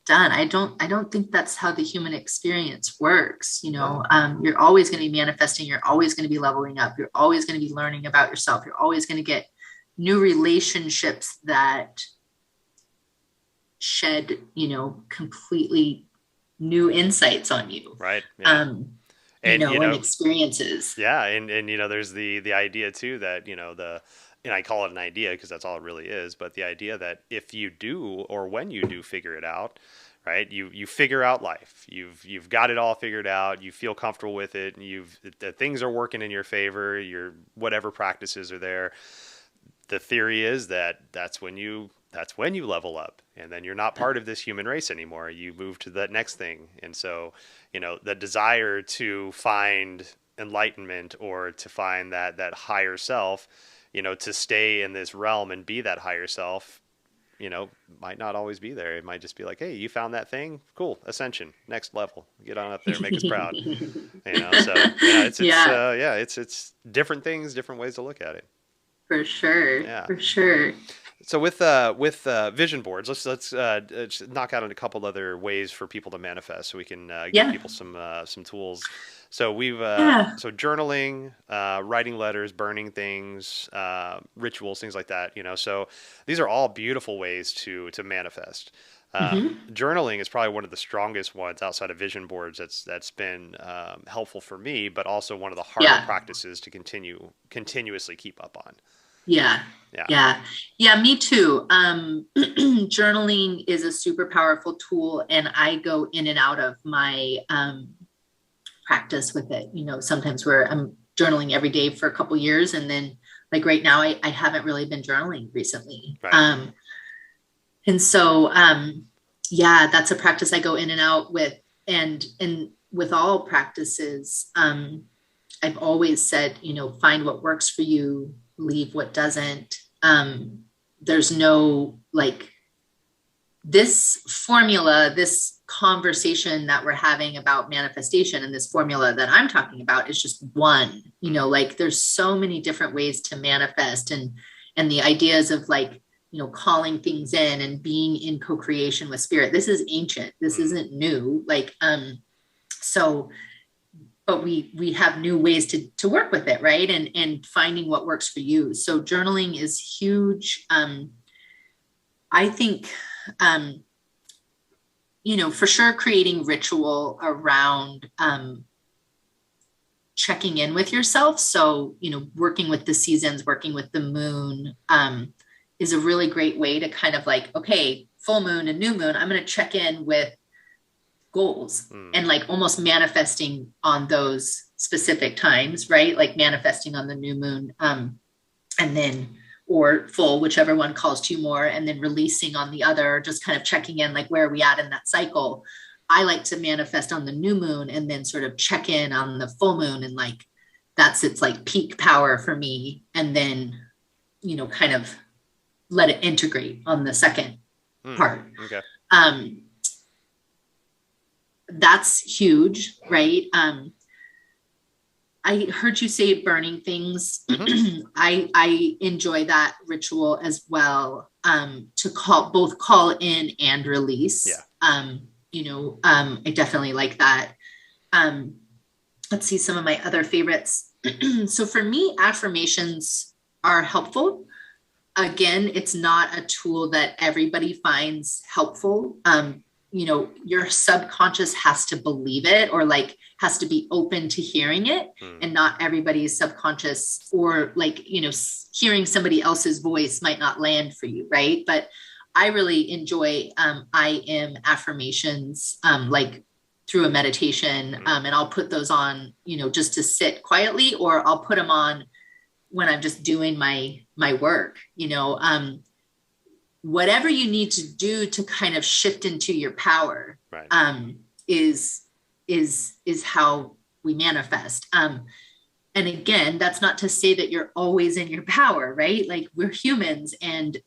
done. I don't think that's how the human experience works. You're always going to be manifesting. You're always going to be leveling up. You're always going to be learning about yourself. You're always going to get new relationships that shed, completely new insights on you. Right. Yeah. Um, And and experiences. yeah, and there's the idea too that and I call it an idea because that's all it really is, but the idea that if you do or when you do figure it out, right? You figure out life. You've got it all figured out. You feel comfortable with it. And the things are working in your favor. Your whatever practices are there. The theory is that that's when you level up, and then you're not part of this human race anymore. You move to that next thing. And so the desire to find enlightenment or to find that higher self, to stay in this realm and be that higher self, might not always be there. It might just be like, hey, you found that thing, cool, ascension, next level, get on up there, make us proud. So yeah, it's Yeah. yeah, it's different things, different ways to look at it. For sure. Yeah. For sure. So with vision boards, let's knock out a couple other ways for people to manifest, so we can give Yeah. people some tools. So we've Yeah. so journaling, writing letters, burning things, rituals, things like that. So these are all beautiful ways to manifest. Hmm. Journaling is probably one of the strongest ones outside of vision boards. That's been helpful for me, but also one of the harder Yeah. practices to continuously keep up on. Yeah. Yeah. Yeah. Yeah, me too. Journaling is a super powerful tool, and I go in and out of my practice with it. Sometimes where I'm journaling every day for a couple years, and then like right now, I haven't really been journaling recently. Right. And so, yeah, that's a practice I go in and out with. And with all practices, I've always said, find what works for you, leave what doesn't. There's no like this formula, this conversation that we're having about manifestation, and this formula that I'm talking about is just one. Like there's so many different ways to manifest, and the ideas of like, calling things in and being in co-creation with spirit. This is ancient. This Mm. isn't new. Like, so, but we have new ways to work with it, right? And finding what works for you. So journaling is huge. I think, for sure, creating ritual around checking in with yourself. So, working with the seasons, working with the moon, is a really great way to kind of like, okay, full moon and new moon, I'm going to check in with goals and like almost manifesting on those specific times, right? Like manifesting on the new moon, and then, or full, whichever one calls to you more, and then releasing on the other, just kind of checking in, like, where are we at in that cycle? I like to manifest on the new moon and then sort of check in on the full moon. And like, that's its like peak power for me. And then, kind of let it integrate on the second part. Okay. That's huge, right? I heard you say burning things. Mm-hmm. I enjoy that ritual as well. To call in and release. Yeah. I definitely like that. Let's see some of my other favorites. So for me, affirmations are helpful. Again, it's not a tool that everybody finds helpful. Your subconscious has to believe it, or like has to be open to hearing it. And not everybody's subconscious, or like, hearing somebody else's voice might not land for you. Right. But I really enjoy, I am affirmations, like through a meditation. And I'll put those on, just to sit quietly, or I'll put them on when I'm just doing my work, whatever you need to do to kind of shift into your power, right. Is how we manifest. And again, that's not to say that you're always in your power, right? Like, we're humans, and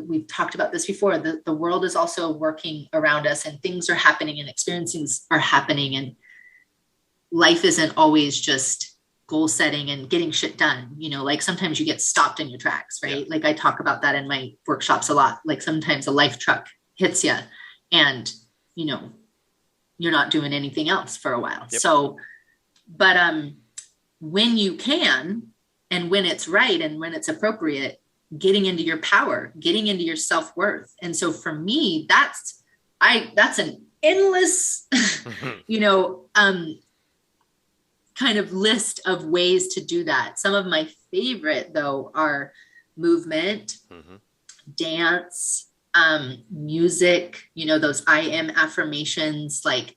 we've talked about this before. The world is also working around us, and things are happening, and experiences are happening, and life isn't always just goal setting and getting shit done. Like sometimes you get stopped in your tracks, right? Yeah. Like I talk about that in my workshops a lot. Like sometimes a life truck hits you, and you're not doing anything else for a while. Yep. So, but when you can, and when it's right, and when it's appropriate, getting into your power, getting into your self-worth. And so for me, that's an endless, kind of list of ways to do that. Some of my favorite, though, are movement, dance, music, those I am affirmations. Like,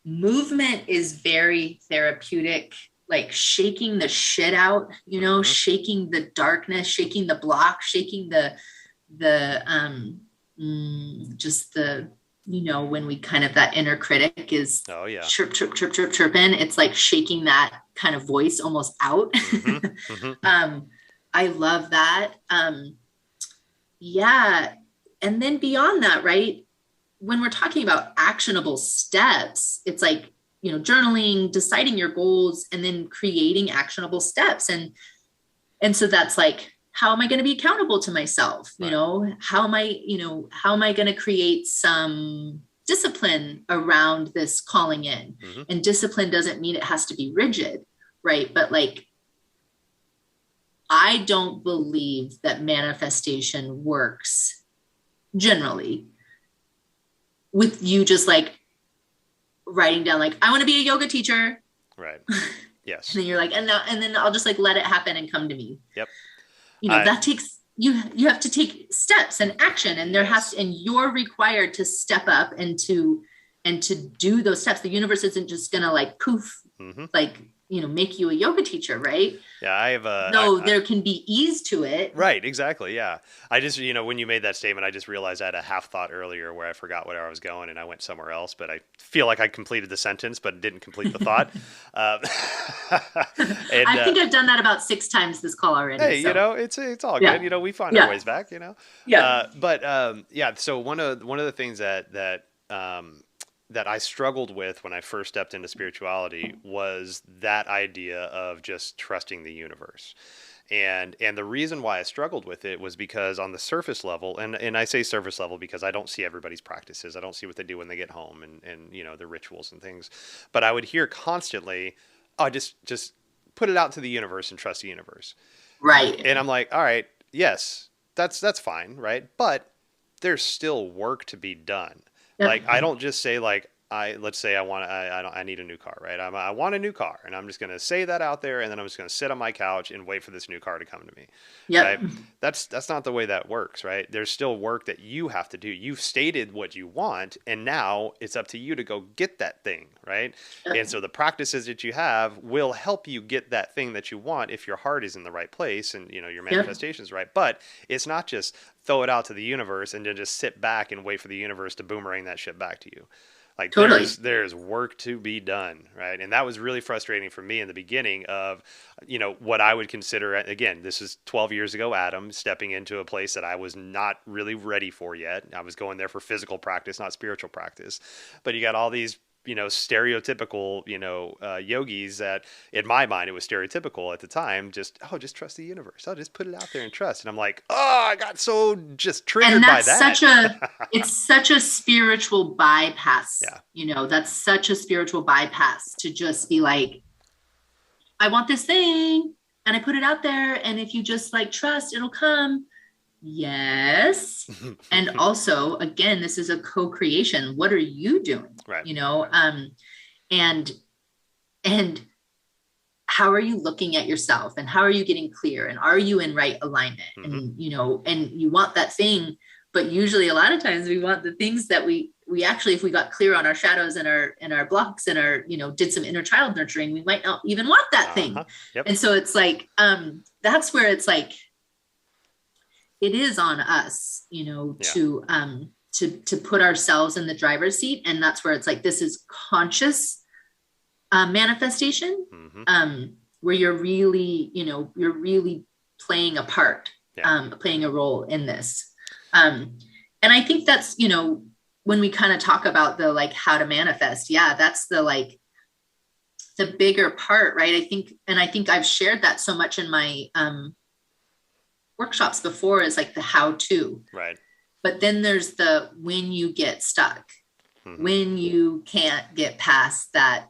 movement is very therapeutic, like shaking the shit out, shaking the darkness, shaking the block, shaking just the, when we kind of, that inner critic is chirp, chirp, chirp, chirp, chirping. It's like shaking that kind of voice almost out. I love that. Yeah. And then beyond that, right, when we're talking about actionable steps, it's like, journaling, deciding your goals, and then creating actionable steps. And And so that's like, how am I going to be accountable to myself? Right. How am I going to create some discipline around this calling in? Mm-hmm. And discipline doesn't mean it has to be rigid, right? But like, I don't believe that manifestation works generally with you just like writing down, like, I want to be a yoga teacher. Right. And Yes. then you're like, and then I'll just like let it happen and come to me. Yep. I That takes you have to take steps and action, and yes. and you're required to step up and to do those steps. The universe isn't just gonna like poof, Mm-hmm. like, make you a yoga teacher, right? Yeah. I have Though there can be ease to it. right, exactly. Yeah. I just, when you made that statement, I just realized I had a half thought earlier where I forgot where I was going and I went somewhere else, but I feel like I completed the sentence, but didn't complete the thought. Uh, and, I think I've done that about 6 times this call already. hey, So it's all good. yeah, We find our yeah, ways back, yeah. But, yeah, so one of the things that I struggled with when I first stepped into spirituality was that idea of just trusting the universe. And the reason why I struggled with it was because on the surface level, and I say surface level because I don't see everybody's practices. I don't see what they do when they get home and the rituals and things. But I would hear constantly, oh, just put it out to the universe and trust the universe. Right. And I'm like, all right, yes, that's fine, right? But there's still work to be done. Yep. Like I don't just say like let's say I need a new car, right? I want a new car, and I'm just gonna say that out there, and then I'm just gonna sit on my couch and wait for this new car to come to me, right? Yep. That's not the way that works, right? There's still work that you have to do. You've stated what you want, and now it's up to you to go get that thing, right? And so the practices that you have will help you get that thing that you want if your heart is in the right place and your Yep. manifestation is right. But it's not just throw it out to the universe and then just sit back and wait for the universe to boomerang that shit back to you. Like Totally. there's work to be done, right? And that was really frustrating for me in the beginning of what I would consider, again, this is 12 years ago, Adam stepping into a place that I was not really ready for yet. I was going there for physical practice, not spiritual practice. But you got all these stereotypical, yogis that in my mind, it was stereotypical at the time. Just trust the universe. I'll just put it out there and trust. And I'm like, oh, I got so just And triggered by that. it's such a spiritual bypass. Yeah. That's such a spiritual bypass to just be like, I want this thing and I put it out there. And if you just like trust, it'll come. Yes. And also, again, this is a co-creation. What are you doing? Right. And and how are you looking at yourself and how are you getting clear and are you in right alignment? Mm-hmm. And you want that thing, but usually a lot of times we want the things that we actually, if we got clear on our shadows and our blocks and our did some inner child nurturing, we might not even want that thing. Yep. And so it's like that's where it's like it is on us, to put ourselves in the driver's seat. And that's where it's like this is conscious manifestation, Mm-hmm. where you're really playing a part, Yeah. playing a role in this. And I think that's, when we kind of talk about the like how to manifest, yeah, that's the like the bigger part, right? I think I've shared that so much in my workshops before is like the how to. Right. But then there's the when you get stuck, Mm-hmm. when you can't get past that,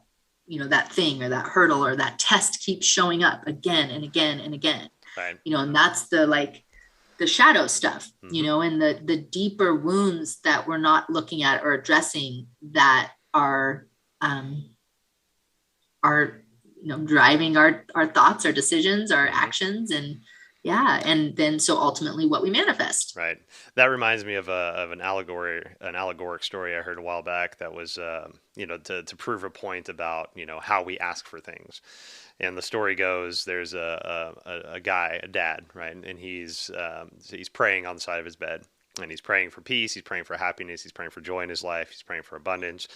that thing or that hurdle or that test keeps showing up again and again and again. Right. And that's the like the shadow stuff, Mm-hmm. and the deeper wounds that we're not looking at or addressing that are driving our thoughts, our decisions, our Mm-hmm. actions, and yeah, and then so ultimately what we manifest. Right. That reminds me of an allegoric story I heard a while back that was, to prove a point about, how we ask for things. And the story goes, there's a guy, a dad, right? And he's praying on the side of his bed and he's praying for peace. He's praying for happiness. He's praying for joy in his life. He's praying for abundance.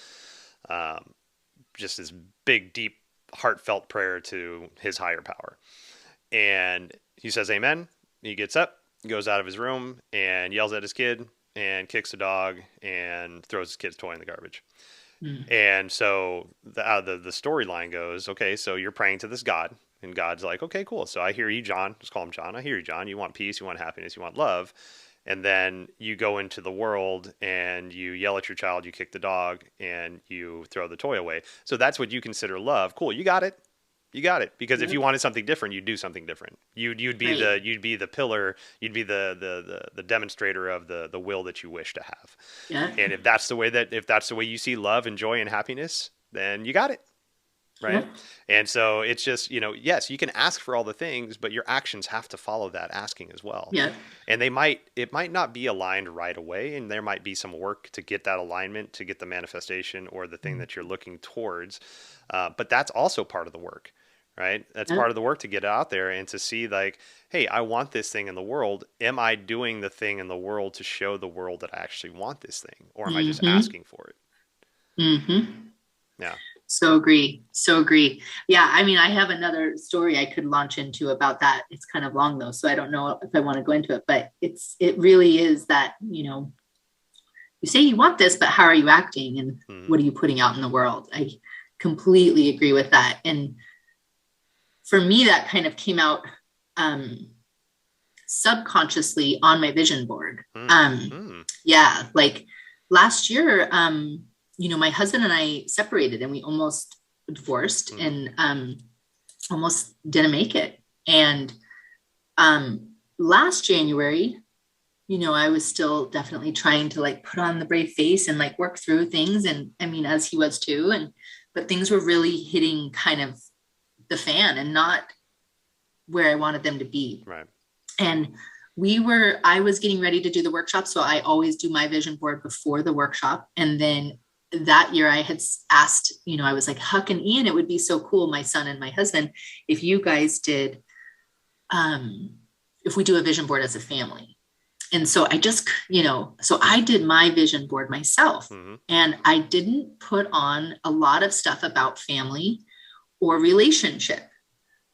Just this big, deep, heartfelt prayer to his higher power. And he says, amen. He gets up, goes out of his room and yells at his kid and kicks the dog and throws his kid's toy in the garbage. And so the storyline goes, okay, so you're praying to this God And God's like, okay, cool. So I hear you, John. Just call him John. I hear you, John. You want peace, you want happiness, you want love. And then you go into the world and you yell at your child, you kick the dog, and you throw the toy away. So that's what you consider love. Cool, you got it. You got it. Because if Yep. you wanted something different, you'd do something different. You'd be Right. the pillar, you'd be the demonstrator of the will that you wish to have. Yeah. And if that's the way you see love and joy and happiness, then you got it. Right. Yep. And so it's just, yes, you can ask for all the things, but your actions have to follow that asking as well. Yep. And it might not be aligned right away. And there might be some work to get that alignment, to get the manifestation or the thing that you're looking towards. But that's also part of the work, right? That's Yep. part of the work to get out there and to see like, hey, I want this thing in the world. Am I doing the thing in the world to show the world that I actually want this thing? Or am I just Mm-hmm. asking for it? Mm-hmm. Yeah. So agree. So agree. Yeah. I mean, I have another story I could launch into about that. It's kind of long though, so I don't know if I want to go into it, but it really is that, you say you want this, but how are you acting and Mm-hmm. what are you putting out in the world? I completely agree with that. And for me, that kind of came out subconsciously on my vision board. Mm-hmm. Yeah. Like last year, my husband and I separated and we almost divorced Mm-hmm. and almost didn't make it. And last January, I was still definitely trying to like put on the brave face and like work through things. And I mean, as he was too. But things were really hitting kind of the fan and not where I wanted them to be. Right. And I was getting ready to do the workshop. So I always do my vision board before the workshop. And then that year I had asked, I was like, Huck and Ian, it would be so cool, my son and my husband, if you guys did, if we do a vision board as a family. And so I just, so I did my vision board myself Mm-hmm. and I didn't put on a lot of stuff about family or relationship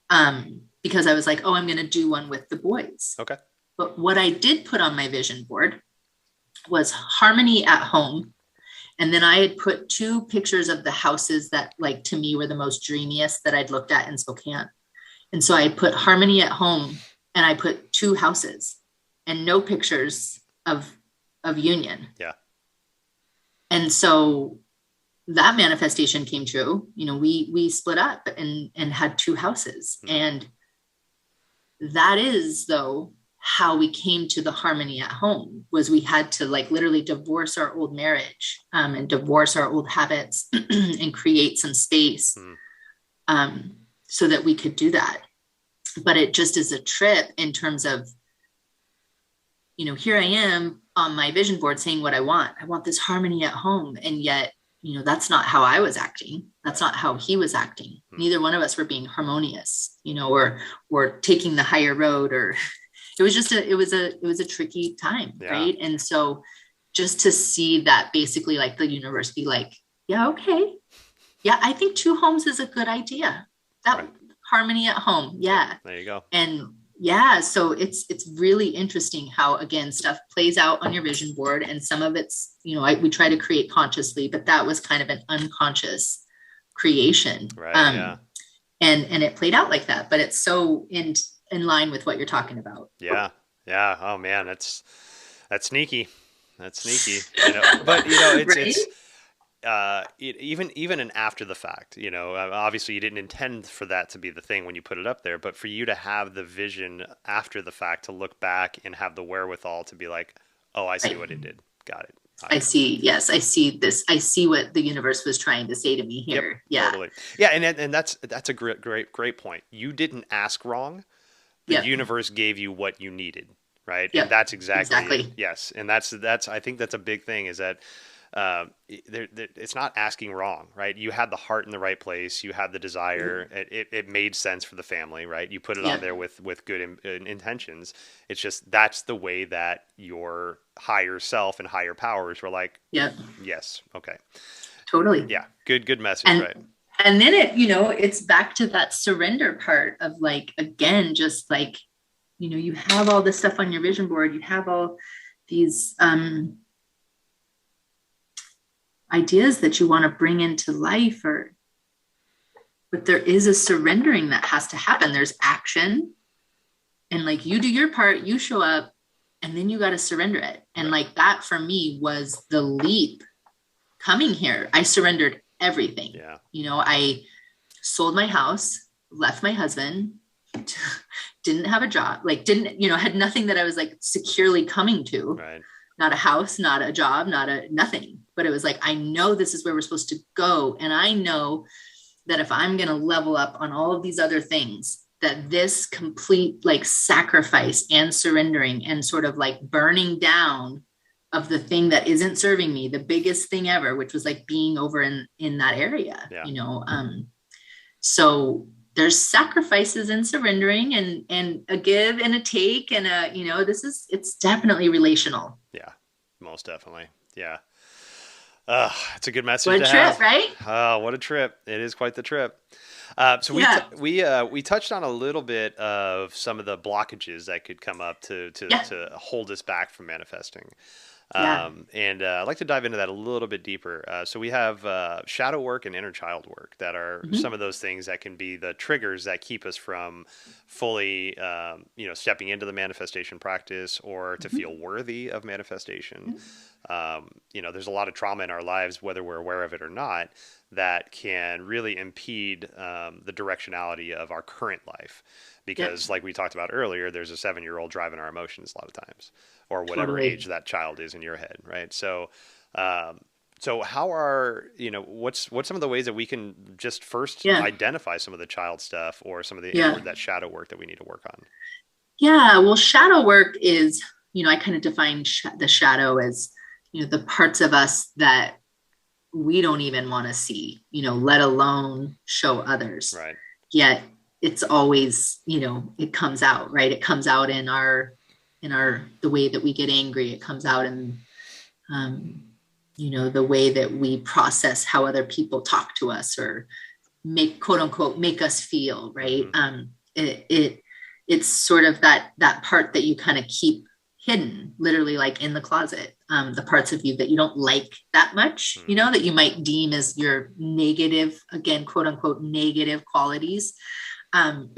because I was like, oh, I'm going to do one with the boys. Okay. But what I did put on my vision board was harmony at home. And then I had put 2 pictures of the houses that like to me were the most dreamiest that I'd looked at in Spokane. And so I put harmony at home and I put 2 houses and no pictures of union. Yeah. And so that manifestation came true. We split up and had 2 houses. Mm-hmm. And that is though how we came to the harmony at home was we had to like literally divorce our old marriage and divorce our old habits and create some space so that we could do that. But it just is a trip in terms of, here I am on my vision board saying what I want. I want this harmony at home. And yet, that's not how I was acting. That's not how he was acting. Neither one of us were being harmonious, or taking the higher road, or it was just it was a tricky time. Yeah. Right. And so just to see that basically like the universe be like, yeah, okay. Yeah. I think 2 homes is a good idea. That Right. harmony at home. Yeah. There you go. And yeah, so it's really interesting how, again, stuff plays out on your vision board, and some of it's, we try to create consciously, but that was kind of an unconscious creation. Right. Yeah. And it played out like that, but it's so in line with what you're talking about. Yeah. Yeah. Oh man, that's sneaky. That's sneaky. But Right? even in after the fact, obviously you didn't intend for that to be the thing when you put it up there, but for you to have the vision after the fact to look back and have the wherewithal to be like, oh, I see what it did. Got it. I see. Yes, I see this. I see what the universe was trying to say to me here. Yep, Yeah. totally. Yeah. And that's a great point. You didn't ask wrong. The Yep. universe gave you what you needed. Right. Yep, And that's exactly. exactly. Yes. And that's, I think that's a big thing is that, it's not asking wrong, right? You had the heart in the right place. You had the desire. It made sense for the family, right? You put it on Yep. there with good intentions. It's just, that's the way that your higher self and higher powers were like, Yep. yes. Okay. Totally. Yeah. Good message. And right. and then it's back to that surrender part of like, again, just like, you have all this stuff on your vision board, you have all these ideas that you want to bring into life, or but there is a surrendering that has to happen. There's action, and like you do your part, you show up, and then you got to surrender it. And Right. like that for me was the leap coming here. I surrendered everything. Yeah. I sold my house, left my husband, didn't have a job, like didn't, had nothing that I was like securely coming to. Right. Not a house, not a job, not a nothing. But it was like, I know this is where we're supposed to go. And I know that if I'm going to level up on all of these other things, that this complete like sacrifice and surrendering and sort of like burning down of the thing that isn't serving me, the biggest thing ever, which was like being over in that area, Yeah. So there's sacrifices and surrendering and a give and a take and it's definitely relational. Yeah. Most definitely. Yeah. It's a good message What a to trip, have. right? Oh, what a trip. It is quite the trip. So Yeah. we touched on a little bit of some of the blockages that could come up to hold us back from manifesting. Yeah. And I'd like to dive into that a little bit deeper. So we have shadow work and inner child work that are Mm-hmm. some of those things that can be the triggers that keep us from fully, stepping into the manifestation practice or to Mm-hmm. feel worthy of manifestation. Mm-hmm. There's a lot of trauma in our lives, whether we're aware of it or not, that can really impede the directionality of our current life. Because, Yep. like we talked about earlier, there's a 7-year-old driving our emotions a lot of times, or whatever Totally. age that child is in your head, right? So how are what's some of the ways that we can just first Yeah. identify some of the child stuff or some of the Yeah. inward that shadow work that we need to work on? Yeah. Well, shadow work is, I kind of define the shadow as, the parts of us that we don't even want to see, let alone show others. Right. Yet it's always, it comes out, right? It comes out the way that we get angry. It comes out in, the way that we process how other people talk to us or make quote unquote make us feel, right? It's sort of that part that you kind of keep hidden, literally like in the closet, the parts of you that you don't like that much, that you might deem as your negative, again, quote unquote negative qualities. And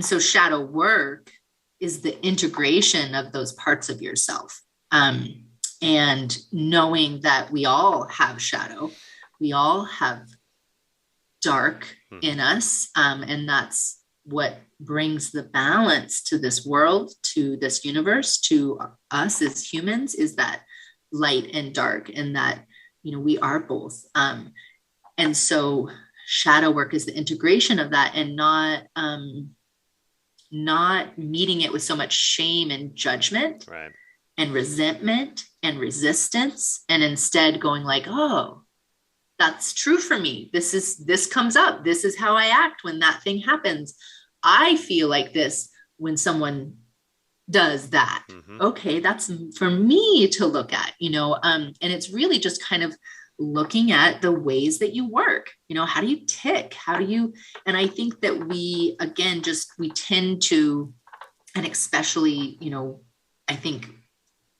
so shadow work is the integration of those parts of yourself. And knowing that we all have shadow, we all have dark in us. And that's what brings the balance to this world, to this universe, to us as humans, is that light and dark, and that, we are both. And so shadow work is the integration of that, and not meeting it with so much shame and judgment, Right. and resentment and resistance, and instead going like, oh, that's true for me. This comes up. This is how I act when that thing happens. I feel like this when someone does that. Okay, that's for me to look at, and it's really just kind of looking at the ways that you work. How do you tick? And I think that we, again, we tend to, and especially, I think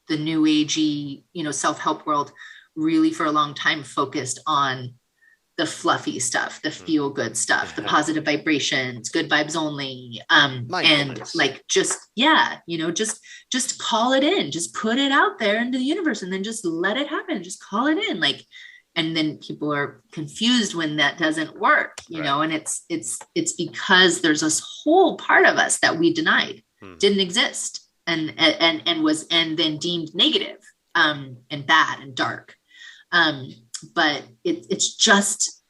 the new agey, self-help world really for a long time focused on the fluffy stuff, the feel good stuff, the positive vibrations, good vibes only. And like, just call it in, just put it out there into the universe and then just let it happen. Just call it in. Like, and then people are confused when that doesn't work, and it's because there's this whole part of us that we denied, didn't exist, and then deemed negative, and bad and dark. But it's just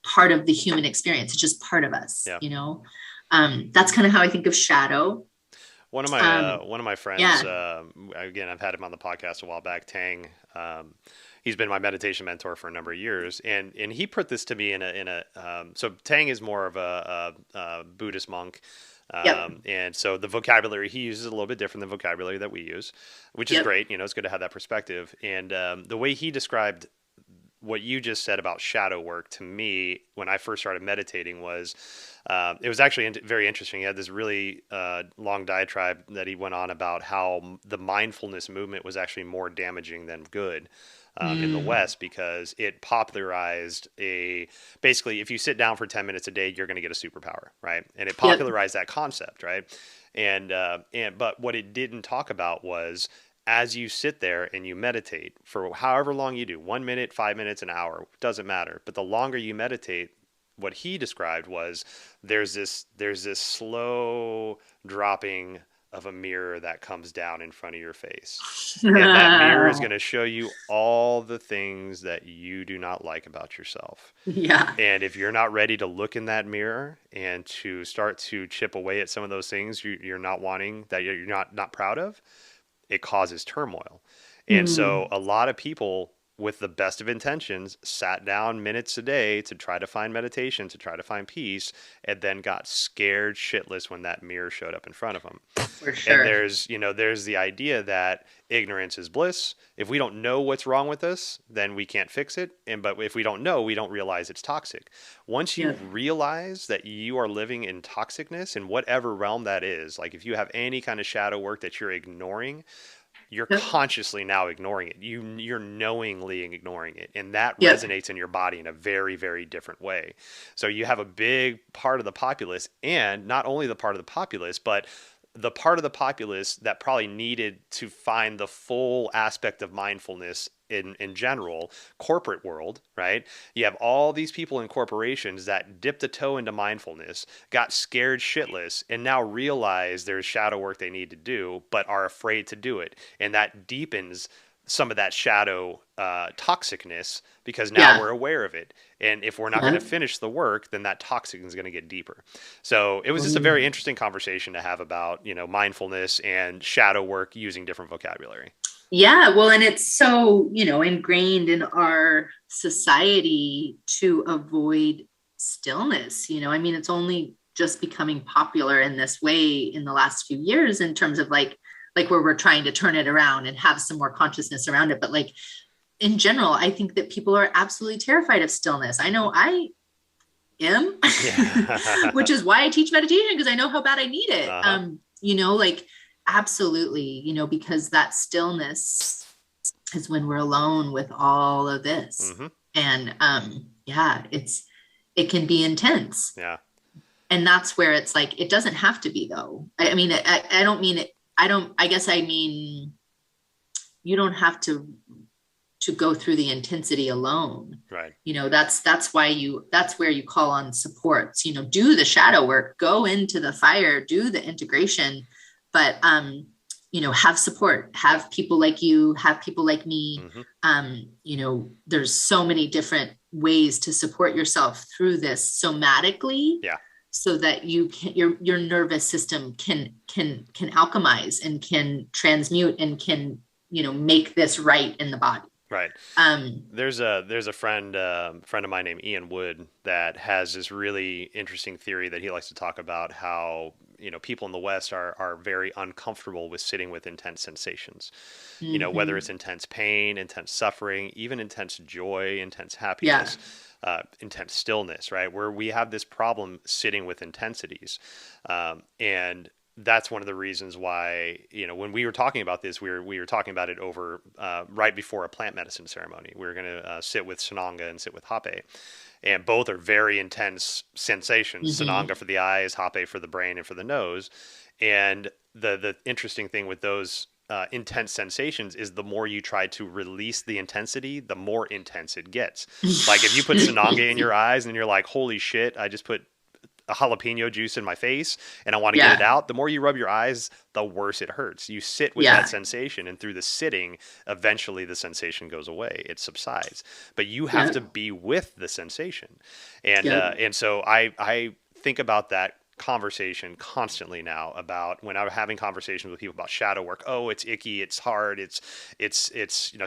part of the human experience. It's just part of us, that's kind of how I think of shadow. One of my friends, again, I've had him on the podcast a while back, Tang. He's been my meditation mentor for a number of years, and he put this to me so Tang is more of a Buddhist monk. And so the vocabulary he uses is a little bit different than vocabulary that we use, which is great. It's good to have that perspective. And the way he described what you just said about shadow work to me when I first started meditating was, it was actually very interesting. He had this really long diatribe that he went on about how the mindfulness movement was actually more damaging than good. in the Mm. West, because it popularized a, basically, if you sit down for 10 minutes a day, you're going to get a superpower, right? And it Yep. popularized that concept, right? But what it didn't talk about was, as you sit there and you meditate for however long you do, 1 minute, 5 minutes, an hour, doesn't matter. But the longer you meditate, what he described was, there's this slow dropping of a mirror that comes down in front of your face. And that mirror is going to show you all the things that you do not like about yourself. Yeah. And if you're not ready to look in that mirror and to start to chip away at some of those things you're not wanting, that you're not proud of, it causes turmoil. And so Mm. a lot of people with the best of intentions sat down minutes a day to try to find meditation, to try to find peace, and then got scared shitless when that mirror showed up in front of them. For And sure. there's the idea that ignorance is bliss. If we don't know what's wrong with us, then we can't fix it. But if we don't know, we don't realize it's toxic. Once you Yep. realize that you are living in toxicness in whatever realm that is, like if you have any kind of shadow work that you're ignoring, you're Yep. consciously now ignoring it. You're knowingly ignoring it, and that Yep. resonates in your body in a very, very different way. So you have a big part of the populace, and not only the part of the populace, but the part of the populace that probably needed to find the full aspect of mindfulness in general, corporate world, right? You have all these people in corporations that dipped a toe into mindfulness, got scared shitless, and now realize there's shadow work they need to do, but are afraid to do it. And that deepens some of that shadow toxicness, because now Yeah. we're aware of it. And if we're not going to Yep. finish the work, then that toxic is going to get deeper. So it was just a very Mm. interesting conversation to have about, mindfulness and shadow work using different vocabulary. Yeah, well, and it's so, ingrained in our society to avoid stillness. I mean, it's only just becoming popular in this way in the last few years in terms of like where we're trying to turn it around and have some more consciousness around it. But like in general, I think that people are absolutely terrified of stillness. I know I am, Yeah. which is why I teach meditation because I know how bad I need it. Uh-huh. Like absolutely, because that stillness is when we're alone with all of this. Mm-hmm. And yeah, it can be intense. Yeah. And that's where it's like it doesn't have to be though. I mean, I don't mean it, I guess I mean you don't have to go through the intensity alone. Right. That's where you call on supports. Do the shadow work, go into the fire, do the integration, but have support, Yeah. have people like you, have people like me. Mm-hmm. There's so many different ways to support yourself through this somatically, Yeah. so that you can your nervous system can alchemize and can transmute and can make this right in the body. Right. um There's a friend of mine named Ian Wood that has this really interesting theory that he likes to talk about, how people in the West are very uncomfortable with sitting with intense sensations. Whether it's mhm. intense pain, intense suffering, even intense joy, intense Yeah. happiness, intense stillness, right? Where we have this problem sitting with intensities. And that's one of the reasons why, when we were talking about this, we were talking about it over right before a plant medicine ceremony. We were going to sit with Sananga and sit with Hape, and both are very intense sensations. Mhm. Sananga for the eyes, Hape for the brain and for the nose. And the interesting thing with those intense sensations is the more you try to release the intensity, the more intense it gets. Like if you put Sananga in your eyes and you're like, holy shit, I just put a jalapeno juice in my face and I want to get it Yeah. out, the more you rub your eyes, the worse it hurts. You sit with that Yeah. sensation, and through the sitting, eventually the sensation goes away. It subsides. But you have Yeah. to be with the sensation. And Yeah. so I think about that conversation constantly now, about when I'm having conversations with people about shadow work. Oh, it's icky, it's hard, it's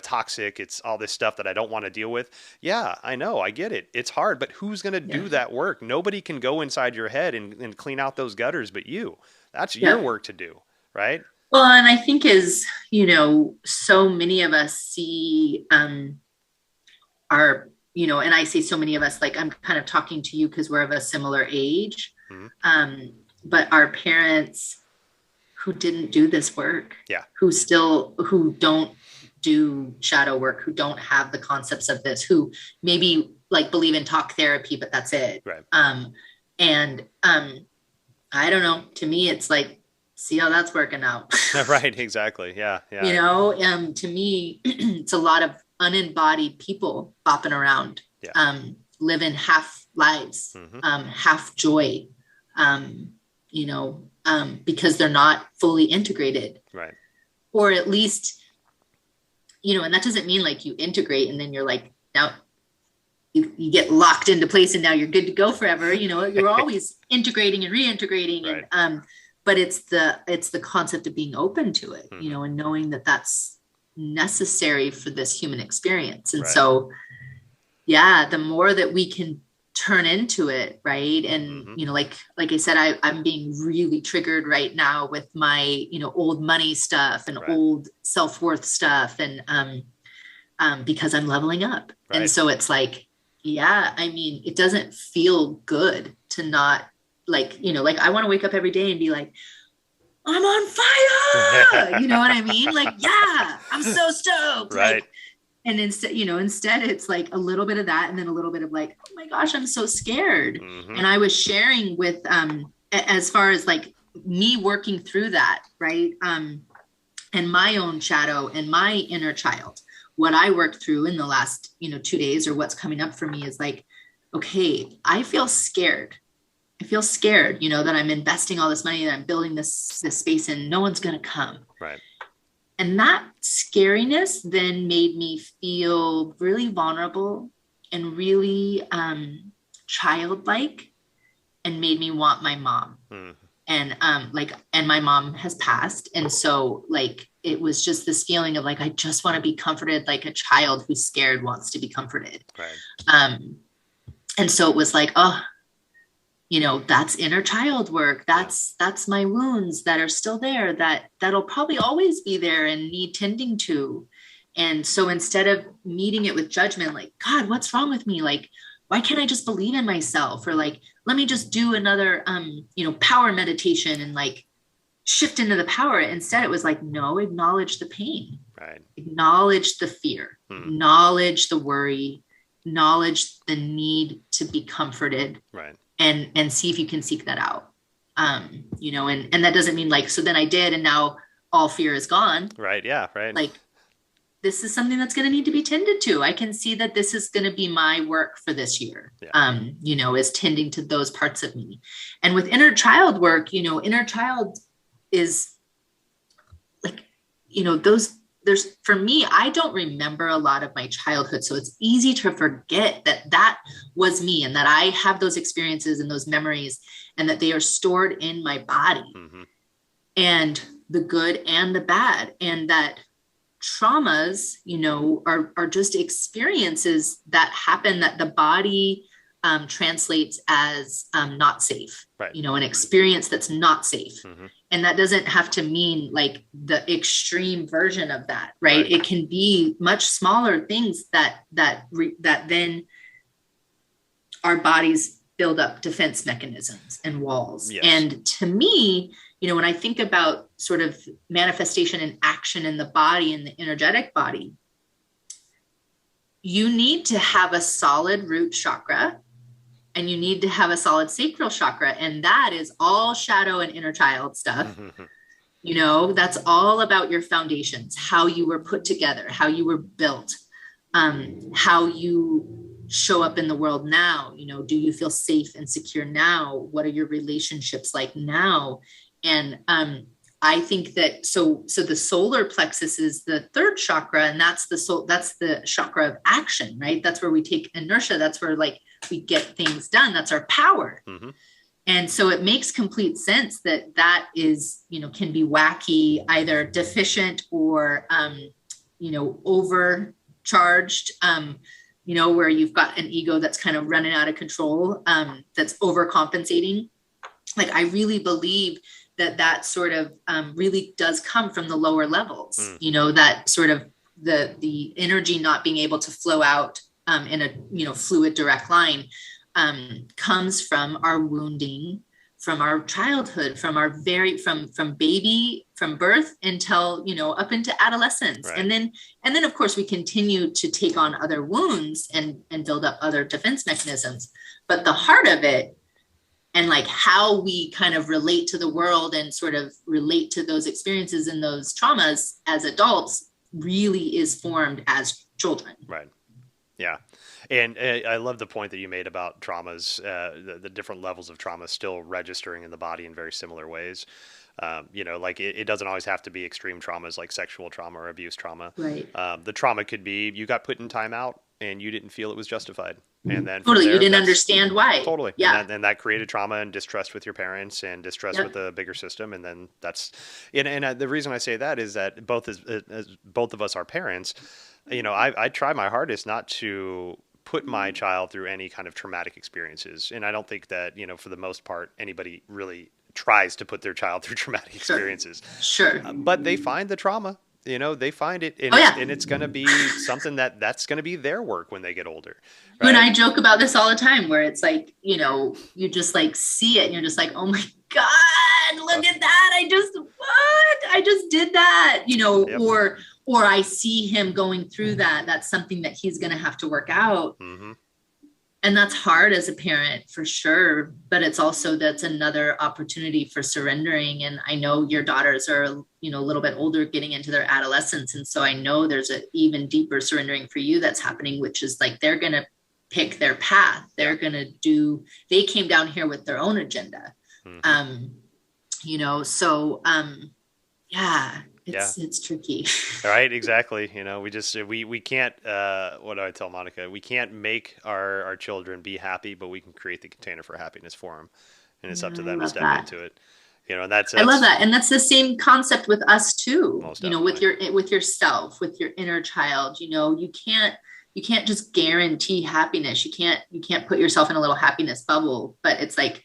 toxic, it's all this stuff that I don't want to deal with. Yeah, I know, I get it. It's hard, but who's going to Yeah. do that work? Nobody can go inside your head and clean out those gutters but you. That's your Yeah. work to do, right? Well, and I think so many of us see our, and I say so many of us, like I'm kind of talking to you because we're of a similar age. Mm-hmm. But our parents who didn't do this work, Yeah. who don't do shadow work, who don't have the concepts of this, who maybe like believe in talk therapy, but that's it. Right. And I don't know, to me, it's like, see how that's working out. Right. Exactly. Yeah. Yeah. You know, to me, it's a lot of unembodied people bopping around, Yeah. living half lives, half joy, you know, because they're not fully integrated. Right. Or at least, you know, and that doesn't mean like you integrate and then you're like, now you get locked into place and now you're good to go forever. You know, you're always integrating and reintegrating. Right. And, but it's the concept of being open to it, you know, and knowing that that's necessary for this human experience. And so, yeah, the more that we can turn into it, right? And, you know, like I said, I'm being really triggered right now with my, you know, old money stuff and old self-worth stuff. And because I'm leveling up. And so it's like, yeah, I mean, it doesn't feel good to not like, you know, like I want to wake up every day and be like, I'm on fire. You know what I mean? Like, yeah, I'm so stoked. Right. Like, and instead, you know, it's like a little bit of that and then a little bit of like, oh my gosh, I'm so scared. And I was sharing with, as far as like me working through that, right? And my own shadow and my inner child, what I worked through in the last, you know, 2 days or what's coming up for me is like, okay, I feel scared. You know, that I'm investing all this money, that I'm building this space and no one's going to come. Right. And that scariness then made me feel really vulnerable and really childlike and made me want my mom. And and my mom has passed. And so like, it was just this feeling of like, I just want to be comforted like a child who's scared wants to be comforted. Right. And so it was like, oh, you know, that's inner child work. That's my wounds that are still there, that'll probably always be there and need tending to. And so instead of meeting it with judgment, like, God, what's wrong with me? Like, why can't I just believe in myself? Or like, let me just do another, you know, power meditation and like shift into the power. Instead, it was like, no, acknowledge the pain, right? Acknowledge the fear, acknowledge the worry, acknowledge the need to be comforted, right? And see if you can seek that out. You know, and that doesn't mean like, so then I did, and now all fear is gone. Right. Yeah. Right. Like, this is something that's going to need to be tended to. I can see that this is going to be my work for this year. Yeah. You know, is tending to those parts of me. And with inner child work, you know, inner child is like, you know, for me, I don't remember a lot of my childhood. So it's easy to forget that was me and that I have those experiences and those memories and that they are stored in my body and the good and the bad. And that traumas, you know, are just experiences that happen that the body translates as not safe, right? You know, an experience that's not safe. And that doesn't have to mean like the extreme version of that, right? It can be much smaller things that then our bodies build up defense mechanisms and walls. Yes. And to me, you know, when I think about sort of manifestation and action in the body and the energetic body, you need to have a solid root chakra and you need to have a solid sacral chakra. And that is all shadow and inner child stuff. You know, that's all about your foundations, how you were put together, how you were built, how you show up in the world now. You know, do you feel safe and secure now? What are your relationships like now? And I think that so the solar plexus is the third chakra, and that's the chakra of action, right? That's where we take inertia. That's where like we get things done. That's our power. And so it makes complete sense that is, you know, can be wacky, either deficient or, you know, overcharged, you know, where you've got an ego that's kind of running out of control, that's overcompensating. Like, I really believe that sort of really does come from the lower levels, you know, that sort of the energy not being able to flow out in a, you know, fluid direct line comes from our wounding, from our childhood, from our from baby, from birth until, up into adolescence. Right. And then of course we continue to take on other wounds and build up other defense mechanisms. But the heart of it, and like how we kind of relate to the world and sort of relate to those experiences and those traumas as adults, really is formed as children. Right. Yeah. And I love the point that you made about traumas, the different levels of trauma still registering in the body in very similar ways. Like it doesn't always have to be extreme traumas like sexual trauma or abuse trauma. Right. The trauma could be you got put in timeout and you didn't feel it was justified. And then totally, you didn't understand why. Totally. Yeah. And that created trauma and distrust with your parents and distrust with the bigger system. And then the reason I say that is that both of us are parents, I try my hardest not to put my child through any kind of traumatic experiences. And I don't think that, for the most part, anybody really tries to put their child through traumatic experiences. Sure. But they find the trauma, they find it. And, and it's going to be something that's going to be their work when they get older. Right? You and I joke about this all the time where it's like, you just like see it and you're just like, oh my God, look at that. I just did that, or I see him going through that. That's something that he's going to have to work out. Mm-hmm. And that's hard as a parent for sure. But it's also, that's another opportunity for surrendering. And I know your daughters are, a little bit older, getting into their adolescence. And so I know there's an even deeper surrendering for you that's happening, which is like, they're going to pick their path. They're going to they came down here with their own agenda. Mm-hmm. It's tricky. Right. Exactly. We can't, what do I tell Monica? We can't make our children be happy, but we can create the container for happiness for them. And it's up to them to step into it. And that's I love that. And that's the same concept with us too, with yourself, with your inner child. You can't just guarantee happiness. You can't put yourself in a little happiness bubble, but it's like,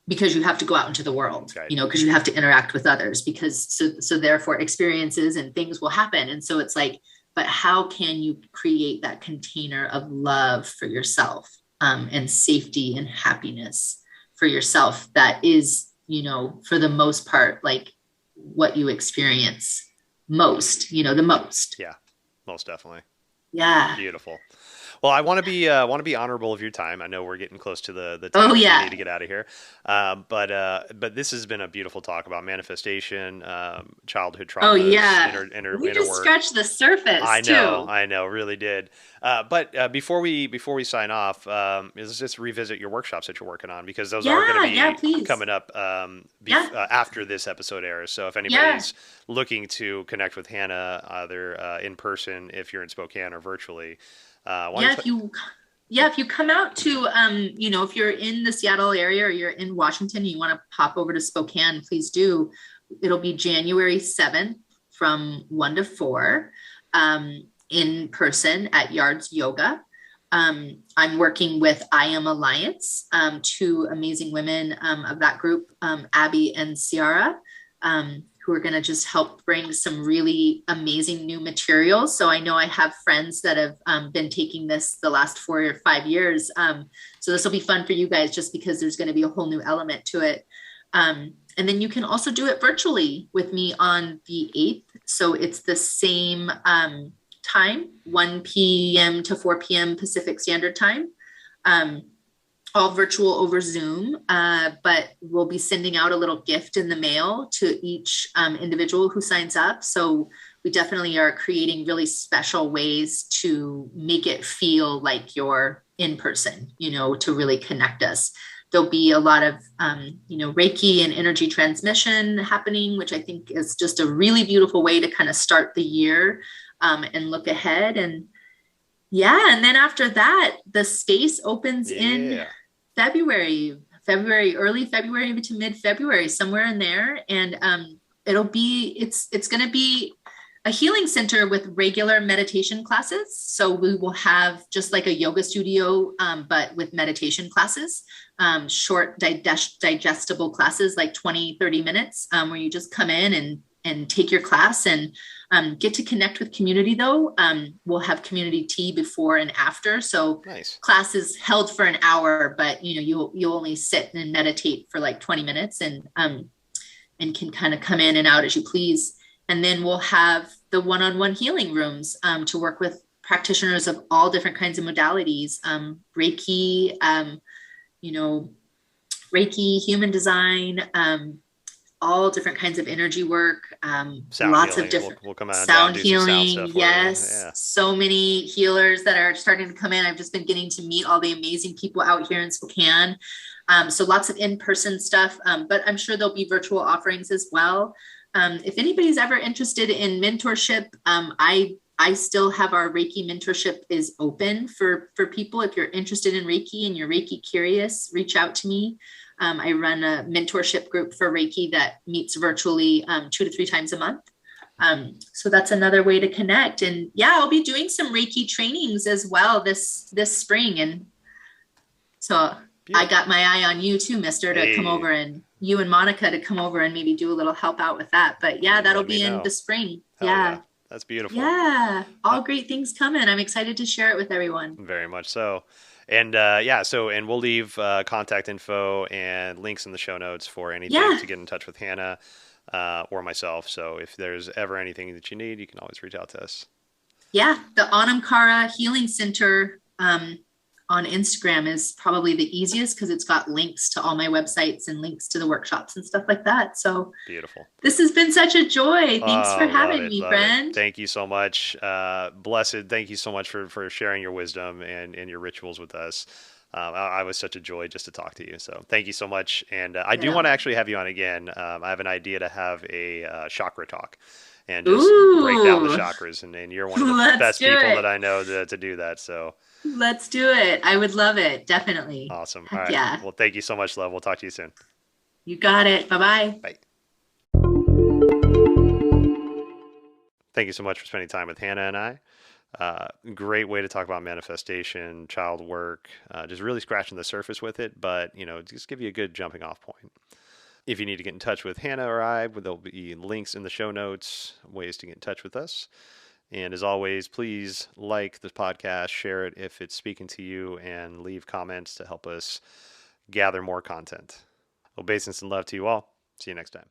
because you have to go out into the world, right. Because you have to interact with others, so therefore experiences and things will happen. And so it's like, but how can you create that container of love for yourself, and safety and happiness for yourself? That is, for the most part, like what you experience most, the most. Yeah, most definitely. Yeah. Beautiful. Well, I want to be honorable of your time. I know we're getting close to the time we need to get out of here. But this has been a beautiful talk about manifestation, childhood trauma. Oh yeah. We just scratched the surface. I know, really did. But before we sign off, let's just revisit your workshops that you're working on, because those are going to be coming up after this episode airs. So if anybody's looking to connect with Hannah, either in person if you're in Spokane or virtually. If you come out to, if you're in the Seattle area or you're in Washington, and you want to pop over to Spokane, please do. It'll be January 7th from 1 to 4, in person at Yards Yoga. I'm working with I Am Alliance, 2 amazing women of that group, Abby and Ciara, who are going to just help bring some really amazing new materials. So I know I have friends that have been taking this the last 4 or 5 years. So this will be fun for you guys, just because there's going to be a whole new element to it. And then you can also do it virtually with me on the 8th. So it's the same time, 1 p.m. to 4 p.m. Pacific Standard Time. All virtual over Zoom, but we'll be sending out a little gift in the mail to each individual who signs up. So we definitely are creating really special ways to make it feel like you're in person, to really connect us. There'll be a lot of, Reiki and energy transmission happening, which I think is just a really beautiful way to kind of start the year and look ahead. And then after that, the space opens in February, early February to mid-February, somewhere in there. And it's going to be a healing center with regular meditation classes. So we will have just like a yoga studio, but with meditation classes, short digestible classes, like 20, 30 minutes, where you just come in and and take your class and get to connect with community though. We'll have community tea before and after. So Nice. class is held for an hour, but you'll only sit and meditate for like 20 minutes and can kind of come in and out as you please. And then we'll have the one-on-one healing rooms to work with practitioners of all different kinds of modalities, Reiki, you know, Reiki, human design, all different kinds of energy work, Sound lots of healing. different We'll come out down and sound do some sound healing. stuff for you. Yes, Yeah. so many healers that are starting to come in. I've just been getting to meet all the amazing people out here in Spokane. So lots of in-person stuff, but I'm sure there'll be virtual offerings as well. If anybody's ever interested in mentorship, I still have our Reiki mentorship is open for people. If you're interested in Reiki and you're Reiki curious, reach out to me. I run a mentorship group for Reiki that meets virtually 2 to 3 times a month. So that's another way to connect. And yeah, I'll be doing some Reiki trainings as well this spring. And so I Beautiful. got my eye on you too, Mister, to come Hey, over, and you and Monica to come over and maybe do a little help out with that. But yeah, you that'll let me be in know. the spring. Hell yeah. Yeah. That's beautiful. Yeah. Uh, All great things coming. I'm excited to share it with everyone. Very much so. And yeah, so and we'll leave contact info and links in the show notes for anything Yeah. to get in touch with Hannah or myself. So if there's ever anything that you need, you can always reach out to us. Yeah. The Anam Cara Healing Center on Instagram is probably the easiest because it's got links to all my websites and links to the workshops and stuff like that. So Beautiful. this has been such a joy. Thanks for Oh, love having it, me, love it. friend. Thank you so much. Blessed, thank you so much for sharing your wisdom and your rituals with us. I was such a joy just to talk to you. So thank you so much. And I do want to Yeah. actually have you on again. I have an idea to have a chakra talk and just break down the Ooh, chakras. And you're one of the let's best do people that it. I know to do that. So Let's do it. I would love it. Definitely. awesome. All Heck right. yeah. Well, thank you so much, love. We'll talk to you soon. You got it. Bye bye. Bye. Thank you so much for spending time with Hannah and I. Great way to talk about manifestation, child work, just really scratching the surface with it, but just give you a good jumping off point. If you need to get in touch with Hannah or I, there'll be links in the show notes, ways to get in touch with us. And as always, please like the podcast, share it if it's speaking to you, and leave comments to help us gather more content. Obeisance and love to you all. See you next time.